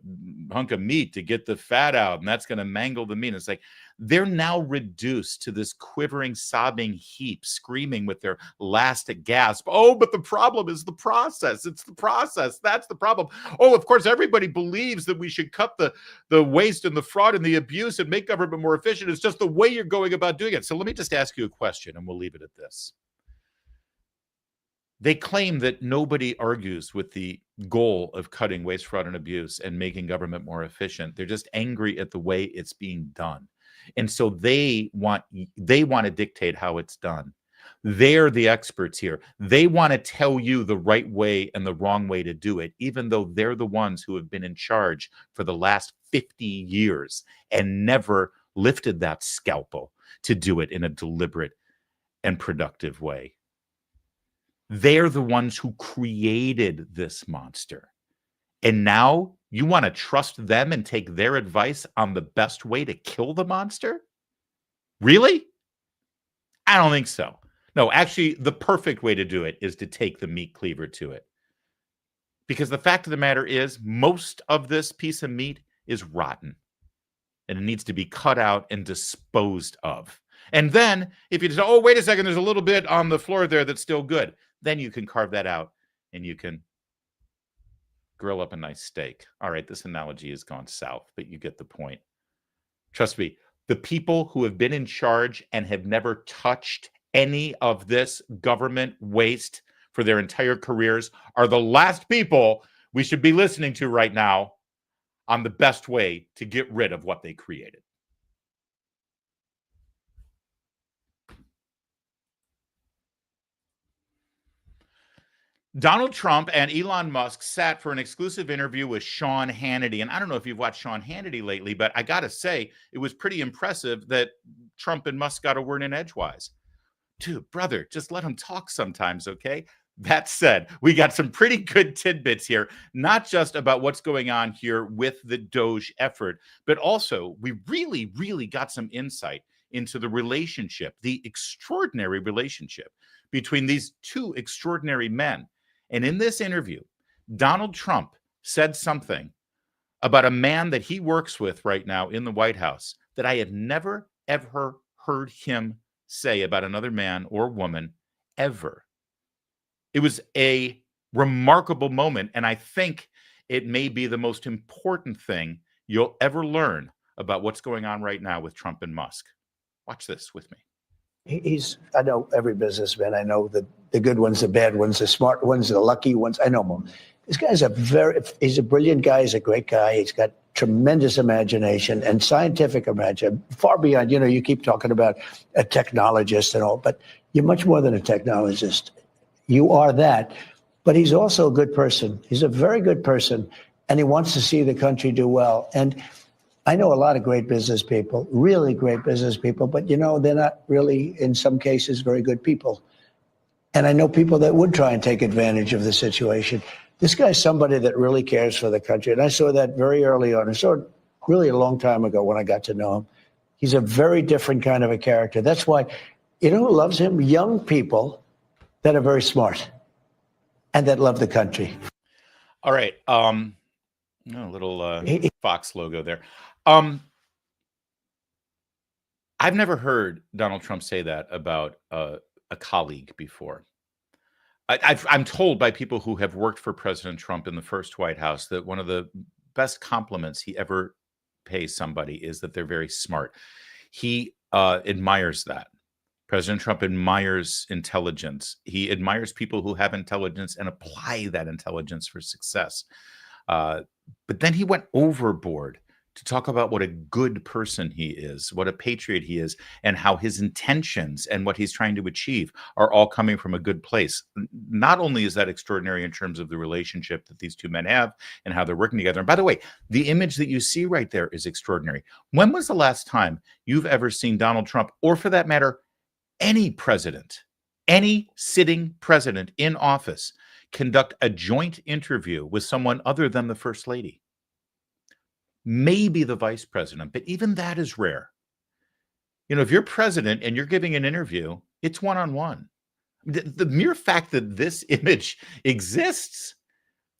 hunk of meat to get the fat out, and that's going to mangle the meat. It's like they're now reduced to this quivering, sobbing heap, screaming with their last gasp. Oh, but the problem is the process. It's the process. That's the problem. Oh, of course, everybody believes that we should cut the waste and the fraud and the abuse and make government more efficient. It's just the way you're going about doing it. So let me just ask you a question, and we'll leave it at this. They claim that nobody argues with the goal of cutting waste, fraud, and abuse and making government more efficient. They're just angry at the way it's being done. And so they want to dictate how it's done. They're the experts here. They want to tell you the right way and the wrong way to do it, even though they're the ones who have been in charge for the last 50 years and never lifted that scalpel to do it in a deliberate and productive way. They're the ones who created this monster. And now you want to trust them and take their advice on the best way to kill the monster? Really? I don't think so. No, actually, the perfect way to do it is to take the meat cleaver to it. Because the fact of the matter is, most of this piece of meat is rotten. And it needs to be cut out and disposed of. And then, if you say, oh, wait a second, there's a little bit on the floor there that's still good, then you can carve that out and you can grill up a nice steak. All right, this analogy has gone south, but you get the point. Trust me, the people who have been in charge and have never touched any of this government waste for their entire careers are the last people we should be listening to right now on the best way to get rid of what they created. Donald Trump and Elon Musk sat for an exclusive interview with Sean Hannity. And I don't know if you've watched Sean Hannity lately, but I got to say, it was pretty impressive that Trump and Musk got a word in edgewise. Dude, brother, just let them talk sometimes, okay? That said, we got some pretty good tidbits here, not just about what's going on here with the Doge effort, but also we really, really got some insight into the relationship, the extraordinary relationship between these two extraordinary men. And in this interview, Donald Trump said something about a man that he works with right now in the White House that I have never, ever heard him say about another man or woman ever. It was a remarkable moment, and I think it may be the most important thing you'll ever learn about what's going on right now with Trump and Musk. Watch this with me. I know every businessman. I know the good ones, the bad ones, the smart ones, the lucky ones. I know them all. This guy's he's a brilliant guy. He's a great guy. He's got tremendous imagination and scientific imagination, far beyond, you keep talking about a technologist and all, but you're much more than a technologist. You are that, but he's also a good person. He's a very good person, and he wants to see the country do well. And I know a lot of great business people, really great business people, but they're not really, in some cases, very good people. And I know people that would try and take advantage of the situation. This guy's somebody that really cares for the country. And I saw that very early on. I saw it really a long time ago when I got to know him. He's a very different kind of a character. That's why, who loves him? Young people that are very smart and that love the country. All right. A little Fox logo there. I've never heard Donald Trump say that about a colleague before. I'm told by people who have worked for President Trump in the first White House that one of the best compliments he ever pays somebody is that they're very smart. He admires that. President Trump admires intelligence. He admires people who have intelligence and apply that intelligence for success. But then he went overboard to talk about what a good person he is, what a patriot he is, and how his intentions and what he's trying to achieve are all coming from a good place. Not only is that extraordinary in terms of the relationship that these two men have and how they're working together. And by the way, the image that you see right there is extraordinary. When was the last time you've ever seen Donald Trump, or for that matter, any president, any sitting president in office, conduct a joint interview with someone other than the First Lady? Maybe the vice president, but even that is rare. You know, if you're president and you're giving an interview, it's one-on-one. The mere fact that this image exists,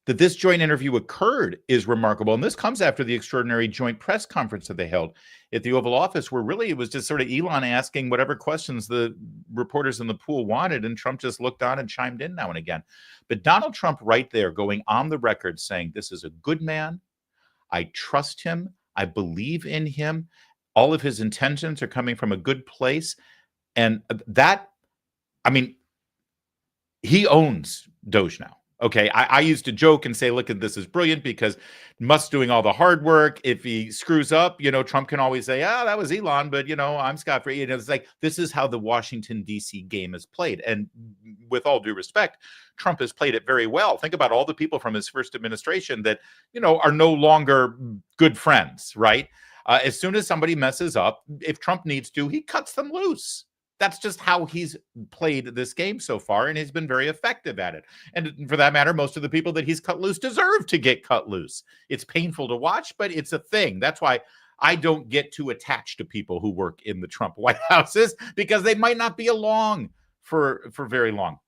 that this joint interview occurred, is remarkable. And this comes after the extraordinary joint press conference that they held at the Oval Office, where really it was just sort of Elon asking whatever questions the reporters in the pool wanted, and Trump just looked on and chimed in now and again. But Donald Trump right there going on the record saying, this is a good man. I trust him. I believe in him. All of his intentions are coming from a good place. And that, I mean, he owns Doge now. Okay, I used to joke and say, look, this is brilliant because Musk's doing all the hard work. If he screws up, you know, Trump can always say, that was Elon, but, you know, I'm scot-free. You know, it's like, this is how the Washington, D.C. game is played. And with all due respect, Trump has played it very well. Think about all the people from his first administration that, you know, are no longer good friends, right? As soon as somebody messes up, if Trump needs to, he cuts them loose. That's just how he's played this game so far, and he's been very effective at it. And for that matter, most of the people that he's cut loose deserve to get cut loose. It's painful to watch, but it's a thing. That's why I don't get too attached to people who work in the Trump White Houses, because they might not be along for very long.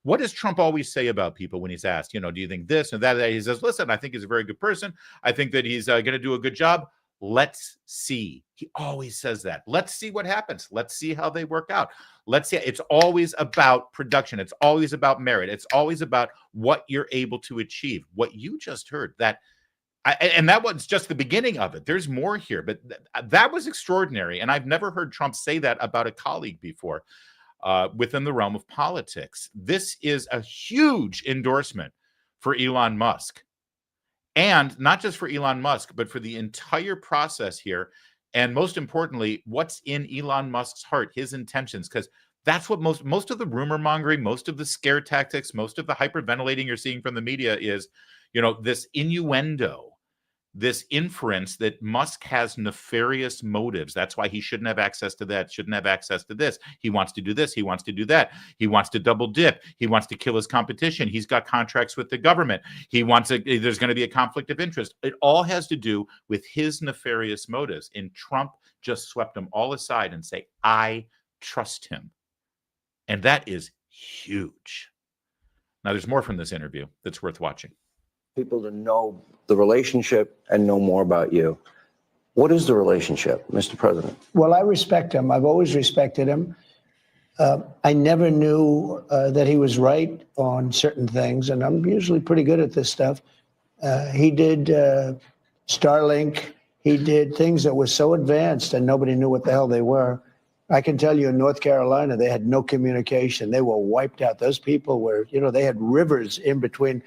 What does Trump always say about people when he's asked, you know, do you think this and that? He says, listen, I think he's a very good person. I think that he's going to do a good job. Let's see. He always says that. Let's see what happens. Let's see how they work out. Let's see. It's always about production. It's always about merit. It's always about what you're able to achieve. What you just heard, and that was just the beginning of it. There's more here, but that was extraordinary. And I've never heard Trump say that about a colleague before within the realm of politics. This is a huge endorsement for Elon Musk. And not just for Elon Musk, but for the entire process here. And most importantly, what's in Elon Musk's heart, his intentions, because that's what most of the rumor mongering, most of the scare tactics, most of the hyperventilating you're seeing from the media is, you know, this innuendo, this inference that Musk has nefarious motives. That's why he shouldn't have access to that, shouldn't have access to this. He wants to do this. He wants to do that. He wants to double dip. He wants to kill his competition. He's got contracts with the government. There's going to be a conflict of interest. It all has to do with his nefarious motives. And Trump just swept them all aside and say, I trust him. And that is huge. Now, there's more from this interview that's worth watching. People to know the relationship and know more about you. What is the relationship, Mr. President? Well, I respect him. I've always respected him. I never knew that he was right on certain things, and I'm usually pretty good at this stuff. He did Starlink. He did things that were so advanced and nobody knew what the hell they were. I can tell you in North Carolina, they had no communication. They were wiped out. Those people were, you know, they had rivers in between.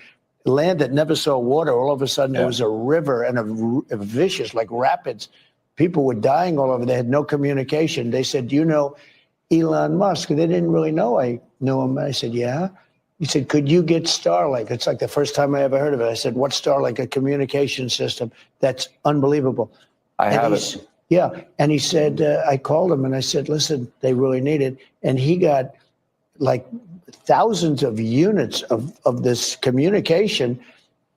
Land that never saw water, all of a sudden there was a river and a vicious, like rapids. People were dying all over. They had no communication. They said, do you know Elon Musk? They didn't really know I knew him. I said, yeah. He said, could you get Starlink? It's like the first time I ever heard of it. I said, what's Starlink? A communication system. That's unbelievable. I have it. Yeah. And he said, I called him and I said, listen, they really need it. And he got like thousands of units of this communication,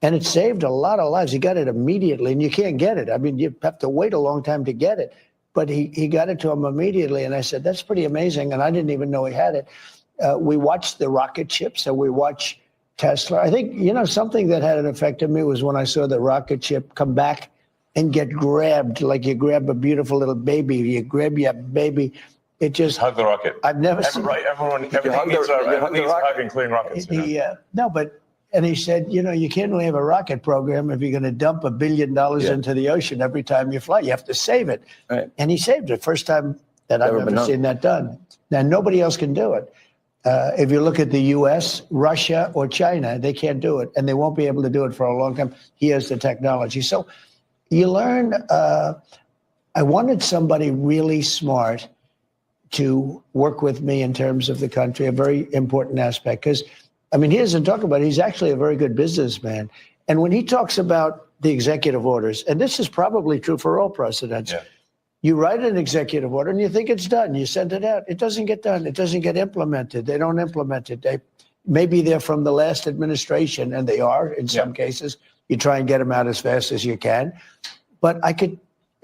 and it saved a lot of lives. He got it immediately, and you can't get it. I mean, you have to wait a long time to get it, but he got it to him immediately. And I said, that's pretty amazing. And I didn't even know he had it. We watched the rocket ships and we watched Tesla. I think, you know, something that had an effect on me was when I saw the rocket ship come back and get grabbed, like you grab a beautiful little baby, you grab your baby. It just hug the rocket. I've never seen. Right, everyone needs a hug, including rockets. No, but and he said, you know, you can't really have a rocket program if you're going to dump $1 billion into the ocean every time you fly. You have to save it. Right. And he saved it. First time that I've ever seen that done. Now, nobody else can do it. If you look at the U.S., Russia, or China, they can't do it, and they won't be able to do it for a long time. He has the technology. So you learn. I wanted somebody really smart to work with me in terms of the country, a very important aspect. Because, I mean, he doesn't talk about it. He's actually a very good businessman. And when he talks about the executive orders, and this is probably true for all presidents, you write an executive order and you think it's done. You send it out. It doesn't get done. It doesn't get implemented. They don't implement it. Maybe they're from the last administration, and they are in some cases. You try and get them out as fast as you can. But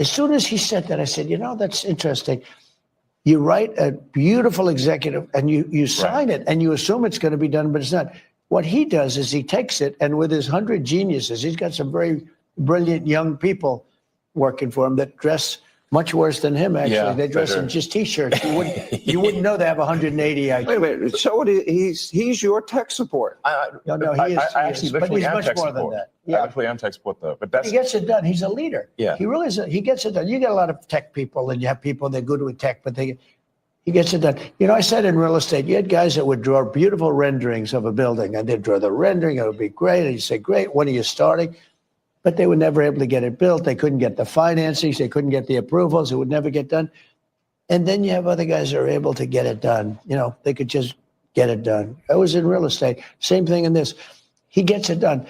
as soon as he said that, I said, that's interesting. You write a beautiful executive and you sign it and you assume it's going to be done, but it's not. What he does is he takes it, and with his 100 geniuses, he's got some very brilliant young people working for him that dress much worse than him, actually. Yeah, they dress in just T-shirts. You wouldn't know they have 180 IQ. Wait a minute. So he's your tech support. No, he is. I actually But literally he's am much tech more than support. that. I Yeah. literally am tech support, though. But that's He gets it done. He's a leader. Yeah. He really is. He gets it done. You get a lot of tech people, and you have people that are good with tech, but he gets it done. I said in real estate, you had guys that would draw beautiful renderings of a building, and they'd draw the rendering. It would be great. And you say, great, when are you starting? But they were never able to get it built. They couldn't get the financing. They couldn't get the approvals. It would never get done. And then you have other guys that are able to get it done. They could just get it done. I was in real estate. Same thing in this. He gets it done.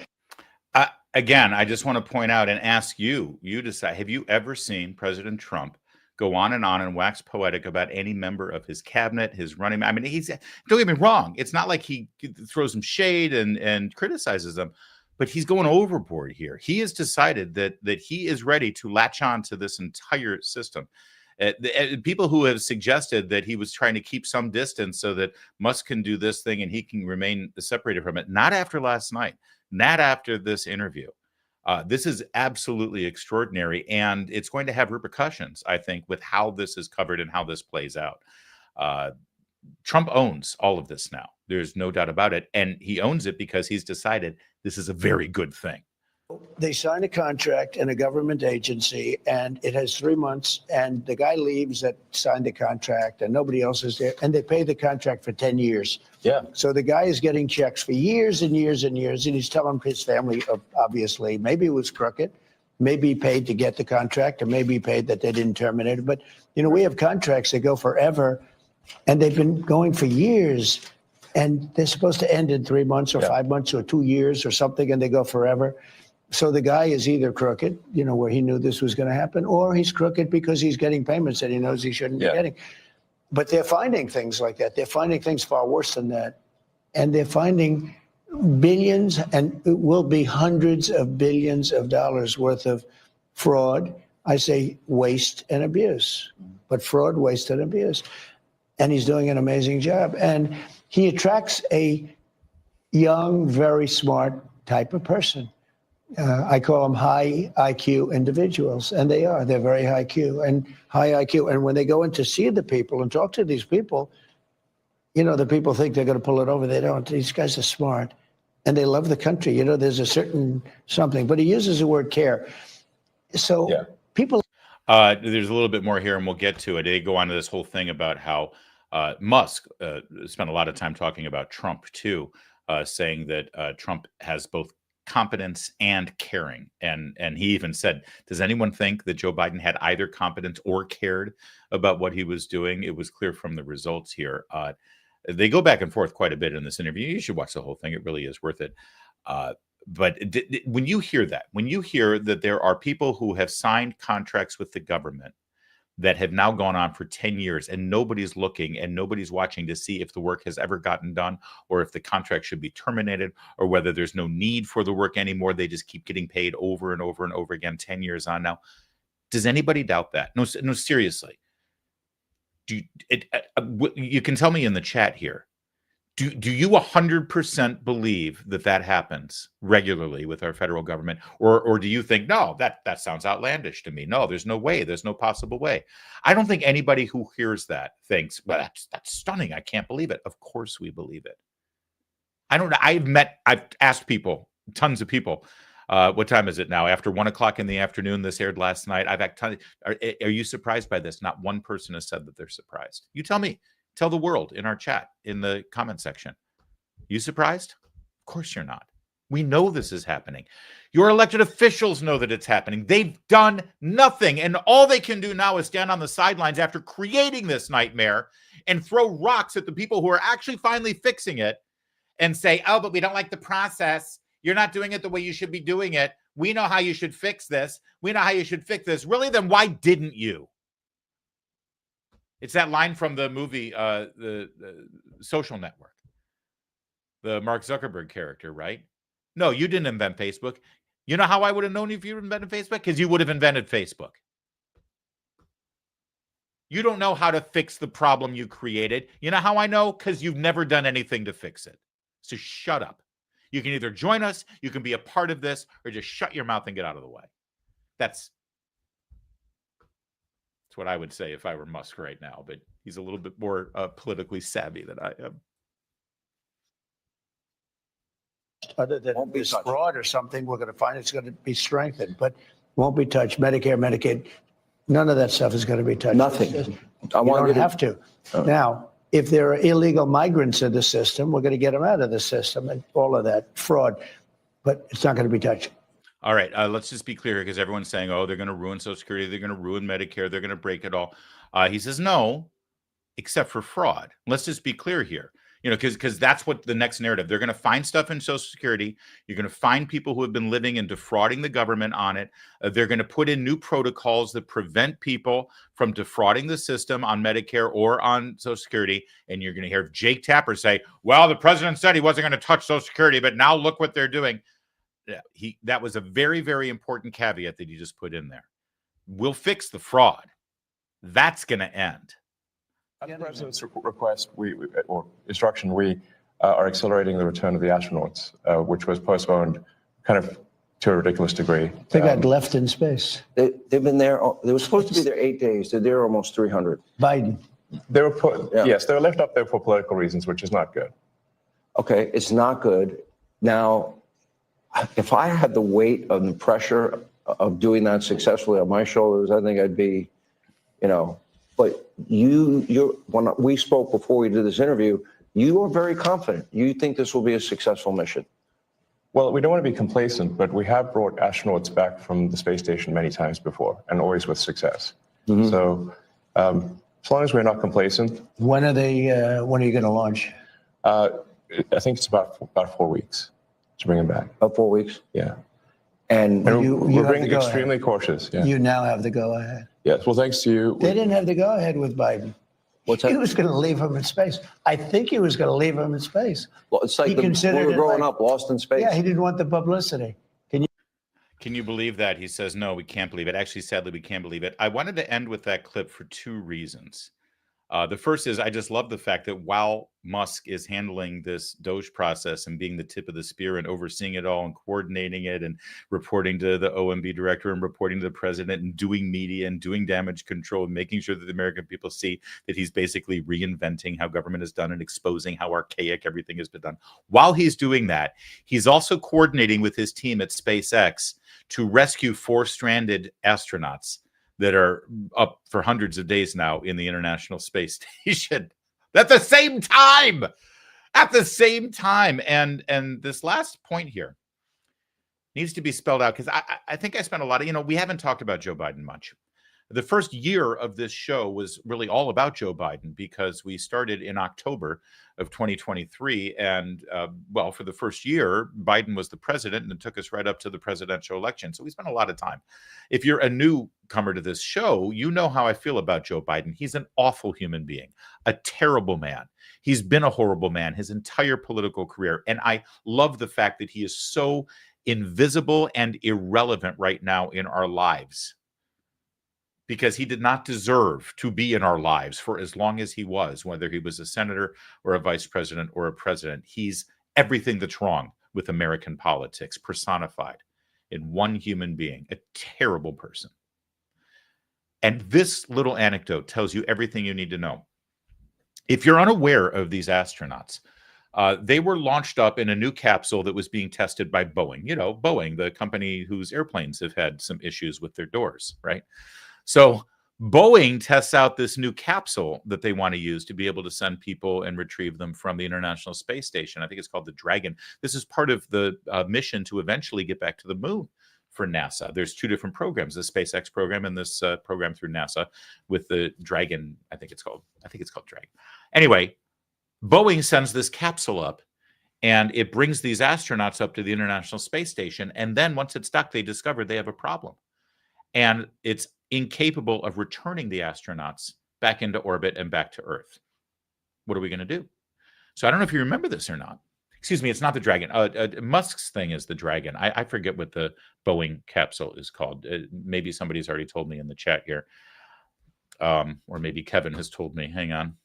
Again, I just want to point out and ask you decide, have you ever seen President Trump go on and wax poetic about any member of his cabinet, his running? I mean, don't get me wrong. It's not like he throws some shade and criticizes them, but he's going overboard here. He has decided that he is ready to latch on to this entire system. People who have suggested that he was trying to keep some distance so that Musk can do this thing and he can remain separated from it. Not after last night, not after this interview. This is absolutely extraordinary, and it's going to have repercussions, I think, with how this is covered and how this plays out. Trump owns all of this now. There's no doubt about it. And he owns it because he's decided this is a very good thing. They sign a contract in a government agency, and it has 3 months, and the guy leaves that signed the contract, and nobody else is there, and they pay the contract for 10 years. Yeah. So the guy is getting checks for years and years and years, and he's telling his family, obviously, maybe it was crooked, maybe he paid to get the contract, or maybe he paid that they didn't terminate it. But, we have contracts that go forever, and they've been going for years, and they're supposed to end in 3 months or 5 months or 2 years or something, and they go forever. So the guy is either crooked, where he knew this was going to happen, or he's crooked because he's getting payments that he knows he shouldn't be getting. But they're finding things like that. They're finding things far worse than that. And they're finding billions, and it will be hundreds of billions of dollars worth of fraud. I say waste and abuse, but fraud, waste, and abuse. And he's doing an amazing job. And he attracts a young, very smart type of person. I call them high IQ individuals, and they are. They're very high IQ and high IQ. And when they go in to see the people and talk to these people, the people think they're going to pull it over. They don't. These guys are smart, and they love the country. There's a certain something, but he uses the word care. So people. There's a little bit more here, and we'll get to it. They go on to this whole thing about how Musk spent a lot of time talking about Trump, too, saying that Trump has both competence and caring. And he even said, does anyone think that Joe Biden had either competence or cared about what he was doing? It was clear from the results here. They go back and forth quite a bit in this interview. You should watch the whole thing. It really is worth it. But when you hear that there are people who have signed contracts with the government that have now gone on for 10 years and nobody's looking and nobody's watching to see if the work has ever gotten done or if the contract should be terminated or whether there's no need for the work anymore. They just keep getting paid over and over and over again, 10 years on now. Does anybody doubt that? No, seriously. You can tell me in the chat here. Do you 100% believe that happens regularly with our federal government? Or do you think, no, that sounds outlandish to me. No, there's no way. There's no possible way. I don't think anybody who hears that thinks, well, that's stunning. I can't believe it. Of course we believe it. I don't know. I've asked people, tons of people, what time is it now? After 1 o'clock in the afternoon, this aired last night. I've asked, are you surprised by this? Not one person has said that they're surprised. You tell me. Tell the world in our chat, in the comment section. You surprised? Of course you're not. We know this is happening. Your elected officials know that it's happening. They've done nothing. And all they can do now is stand on the sidelines after creating this nightmare and throw rocks at the people who are actually finally fixing it and say, oh, but we don't like the process. You're not doing it the way you should be doing it. We know how you should fix this. We know how you should fix this. Really, then why didn't you? It's that line from the movie, the Social Network. The Mark Zuckerberg character, right? No, you didn't invent Facebook. You know how I would have known if you invented Facebook? Because you would have invented Facebook. You don't know how to fix the problem you created. You know how I know? Because you've never done anything to fix it. So shut up. You can either join us, you can be a part of this, or just shut your mouth and get out of the way. That's what I would say if I were Musk right now, but he's a little bit more politically savvy than I am. Other than this fraud or something, we're going to find it's going to be strengthened, but won't be touched. Medicare, Medicaid, none of that stuff is going to be touched. Nothing. You don't have to. Now, if there are illegal migrants in the system, we're going to get them out of the system and all of that fraud, but it's not going to be touched. All right, let's just be clear, because everyone's saying, oh, they're going to ruin Social Security, they're going to ruin Medicare, they're going to break it all. He says, no, except for fraud. Let's just be clear here, because that's what the next narrative. They're going to find stuff in Social Security. You're going to find people who have been living and defrauding the government on it. They're going to put in new protocols that prevent people from defrauding the system on Medicare or on Social Security. And you're going to hear Jake Tapper say, well, the president said he wasn't going to touch Social Security, but now look what they're doing. That was a very, very important caveat that he just put in there. We'll fix the fraud. That's going to end. At the president's request, or instruction, we are accelerating the return of the astronauts, which was postponed kind of to a ridiculous degree. They got left in space. They've been there. They were supposed to be there 8 days. They're there almost 300. Biden. They were yes, they were left up there for political reasons, which is not good. Okay, it's not good. Now, if I had the weight of the pressure of doing that successfully on my shoulders, I think I'd be, but when we spoke before we did this interview, you are very confident. You think this will be a successful mission. Well, we don't want to be complacent, but we have brought astronauts back from the space station many times before, and always with success. Mm-hmm. So as long as we're not complacent. When are you going to launch? I think it's about 4 weeks to bring them back. About 4 weeks? Yeah. And we're being extremely cautious. Yeah. You now have the go-ahead. Yes. Well, thanks to you. They didn't have the go-ahead with Biden. What's that? He was going to leave him in space. I think he was going to leave him in space. Well, it's like when we were growing up, lost in space. Yeah, he didn't want the publicity. Can you believe that? He says, no, we can't believe it. Actually, sadly, we can't believe it. I wanted to end with that clip for 2 reasons. The first is I just love the fact that while Musk is handling this Doge process and being the tip of the spear and overseeing it all and coordinating it and reporting to the OMB director and reporting to the president and doing media and doing damage control and making sure that the American people see that he's basically reinventing how government is done and exposing how archaic everything has been done. While he's doing that, he's also coordinating with his team at SpaceX to rescue 4 stranded astronauts that are up for hundreds of days now in the International Space Station at the same time. And this last point here needs to be spelled out, because I think I spent a lot of, we haven't talked about Joe Biden much. The first year of this show was really all about Joe Biden, because we started in October of 2023. And for the first year, Biden was the president, and it took us right up to the presidential election. So we spent a lot of time. If you're a newcomer to this show, you know how I feel about Joe Biden. He's an awful human being, a terrible man. He's been a horrible man his entire political career. And I love the fact that he is so invisible and irrelevant right now in our lives, because he did not deserve to be in our lives for as long as he was, whether he was a senator or a vice president or a president. He's everything that's wrong with American politics personified in one human being, a terrible person. And this little anecdote tells you everything you need to know. If you're unaware of these astronauts, they were launched up in a new capsule that was being tested by Boeing. Boeing, the company whose airplanes have had some issues with their doors, right? So Boeing tests out this new capsule that they want to use to be able to send people and retrieve them from the International Space Station. I think it's called the Dragon. This is part of the mission to eventually get back to the moon for NASA. There's two different programs, the SpaceX program and this program through NASA with the Dragon. I think it's called Dragon. Anyway, Boeing sends this capsule up and it brings these astronauts up to the International Space Station. And then once it's stuck, they discover they have a problem. And it's incapable of returning the astronauts back into orbit and back to Earth. What are we going to do? So I don't know if you remember this or not. Excuse me, it's not the Dragon. Musk's thing is the Dragon. I forget what the Boeing capsule is called. Maybe somebody's already told me in the chat here. Or maybe Kevin has told me. Hang on.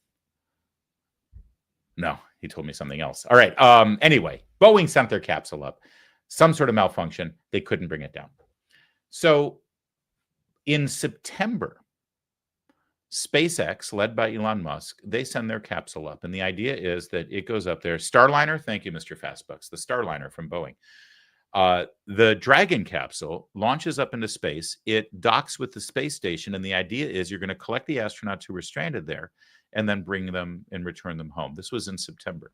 No, he told me something else. All right. Anyway, Boeing sent their capsule up. Some sort of malfunction. They couldn't bring it down. So in September, SpaceX, led by Elon Musk, they send their capsule up. And the idea is that it goes up there. Starliner, thank you, Mr. Fastbucks, the Starliner from Boeing. The Dragon capsule launches up into space. It docks with the space station. And the idea is you're going to collect the astronauts who were stranded there and then bring them and return them home. This was in September.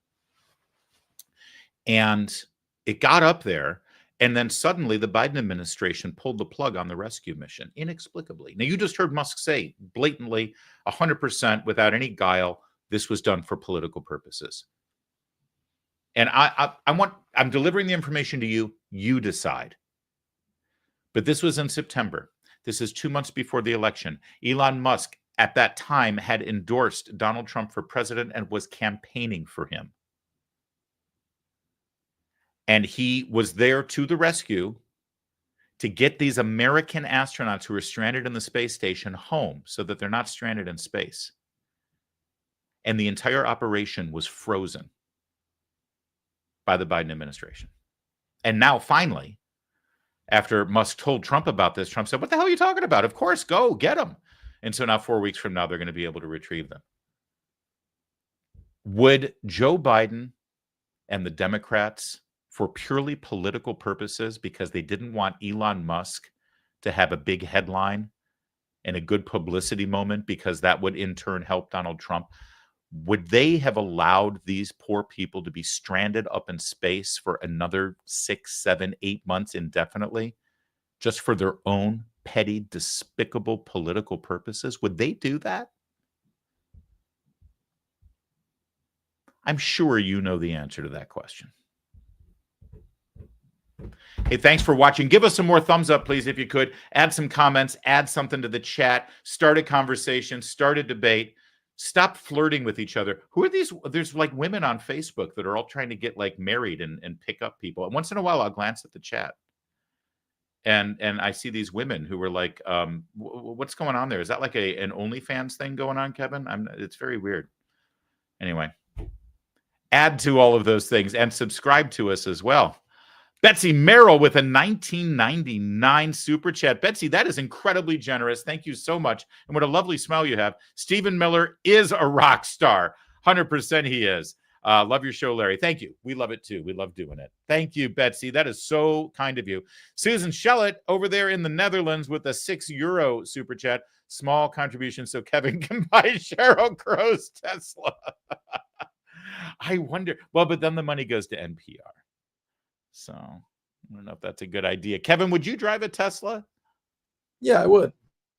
And it got up there. And then suddenly the Biden administration pulled the plug on the rescue mission inexplicably. Now, you just heard Musk say blatantly, 100% without any guile, this was done for political purposes. And I'm delivering the information to you. You decide. But this was in September. This is 2 months before the election. Elon Musk at that time had endorsed Donald Trump for president and was campaigning for him. And he was there to the rescue to get these American astronauts who were stranded in the space station home so that they're not stranded in space. And the entire operation was frozen by the Biden administration. And now, finally, after Musk told Trump about this, Trump said, what the hell are you talking about? Of course, go get them. And so now 4 weeks from now, they're going to be able to retrieve them. Would Joe Biden and the Democrats, for purely political purposes, because they didn't want Elon Musk to have a big headline and a good publicity moment, because that would in turn help Donald Trump, would they have allowed these poor people to be stranded up in space for another 6, 7, 8 months indefinitely, just for their own petty, despicable political purposes? Would they do that? I'm sure you know the answer to that question. Hey, thanks for watching. Give us some more thumbs up, please, if you could. Add some comments, add something to the chat, start a conversation, start a debate. Stop flirting with each other. Who are these? There's like women on Facebook that are all trying to get like married and pick up people. And once in a while, I'll glance at the chat. And I see these women who were like, what's going on there? Is that like an OnlyFans thing going on, Kevin? It's very weird. Anyway, add to all of those things and subscribe to us as well. Betsy Merrill with a 1999 super chat. Betsy, that is incredibly generous. Thank you so much. And what a lovely smile you have. Stephen Miller is a rock star. 100% he is. Love your show, Larry. Thank you. We love it too. We love doing it. Thank you, Betsy. That is so kind of you. Susan Shellett over there in the Netherlands with a €6 super chat. Small contribution so Kevin can buy Sheryl Crow's Tesla. I wonder. Well, but then the money goes to NPR. So I don't know if that's a good idea. Kevin, would you drive a Tesla? Yeah, I would.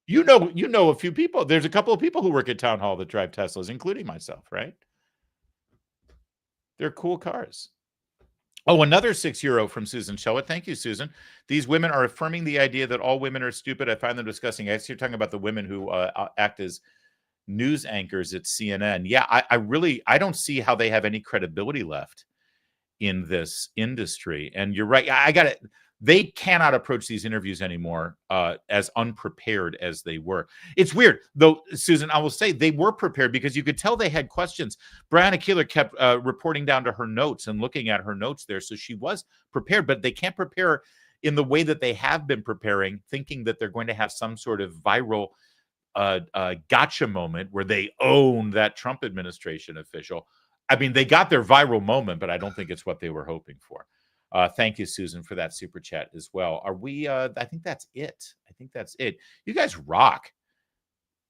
You know a few people. There's a couple of people who work at Town Hall that drive Teslas, including myself, right? They're cool cars. Oh, another €6 from Susan Shellett. Thank you, Susan. These women are affirming the idea that all women are stupid. I find them disgusting. I guess you're talking about the women who act as news anchors at CNN. Yeah, I don't see how they have any credibility left in this industry. And you're right. They cannot approach these interviews anymore as unprepared as they were. It's weird, though, Susan, I will say they were prepared because you could tell they had questions. Brianna Keilar kept reporting down to her notes and looking at her notes there. So she was prepared, but they can't prepare in the way that they have been preparing, thinking that they're going to have some sort of viral gotcha moment where they own that Trump administration official. I mean, they got their viral moment, but I don't think it's what they were hoping for. Thank you, Susan, for that super chat as well. Are we? I think that's it. You guys rock.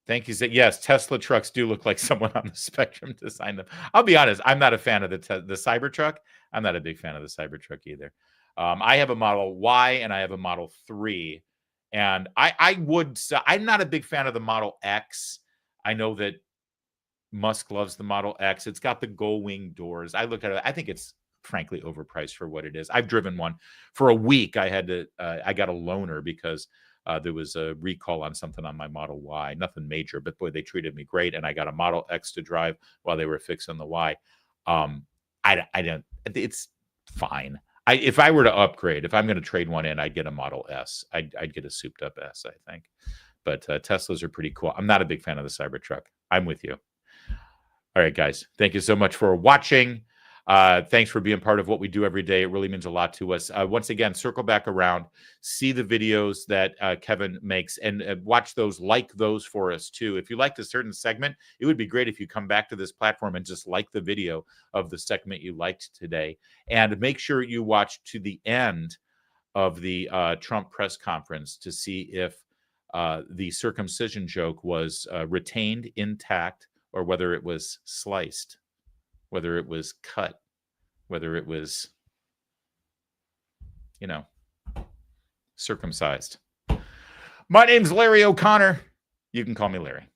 Thank you. Yes, Tesla trucks do look like someone on the spectrum designed them. I'll be honest, I'm not a fan of the Cybertruck. I'm not a big fan of the Cybertruck either. I have a Model Y and I have a Model 3. And I'm not a big fan of the Model X. I know that Musk loves the Model X. It's got the gull wing doors. I look at it. I think it's frankly overpriced for what it is. I've driven one for a week. I got a loaner because there was a recall on something on my Model Y. Nothing major, but boy, they treated me great. And I got a Model X to drive while they were fixing the Y. I don't. It's fine. If I were to upgrade, if I'm going to trade one in, I'd get a Model S. I'd get a souped up S, I think. But Teslas are pretty cool. I'm not a big fan of the Cybertruck. I'm with you. All right, guys. Thank you so much for watching. Thanks for being part of what we do every day. It really means a lot to us. Once again, circle back around, see the videos that Kevin makes, and watch those, like those for us too. If you liked a certain segment, it would be great if you come back to this platform and just like the video of the segment you liked today. And make sure you watch to the end of the Trump press conference to see if the circumcision joke was retained intact or whether it was sliced, whether it was cut, whether it was, circumcised. My name's Larry O'Connor. You can call me Larry.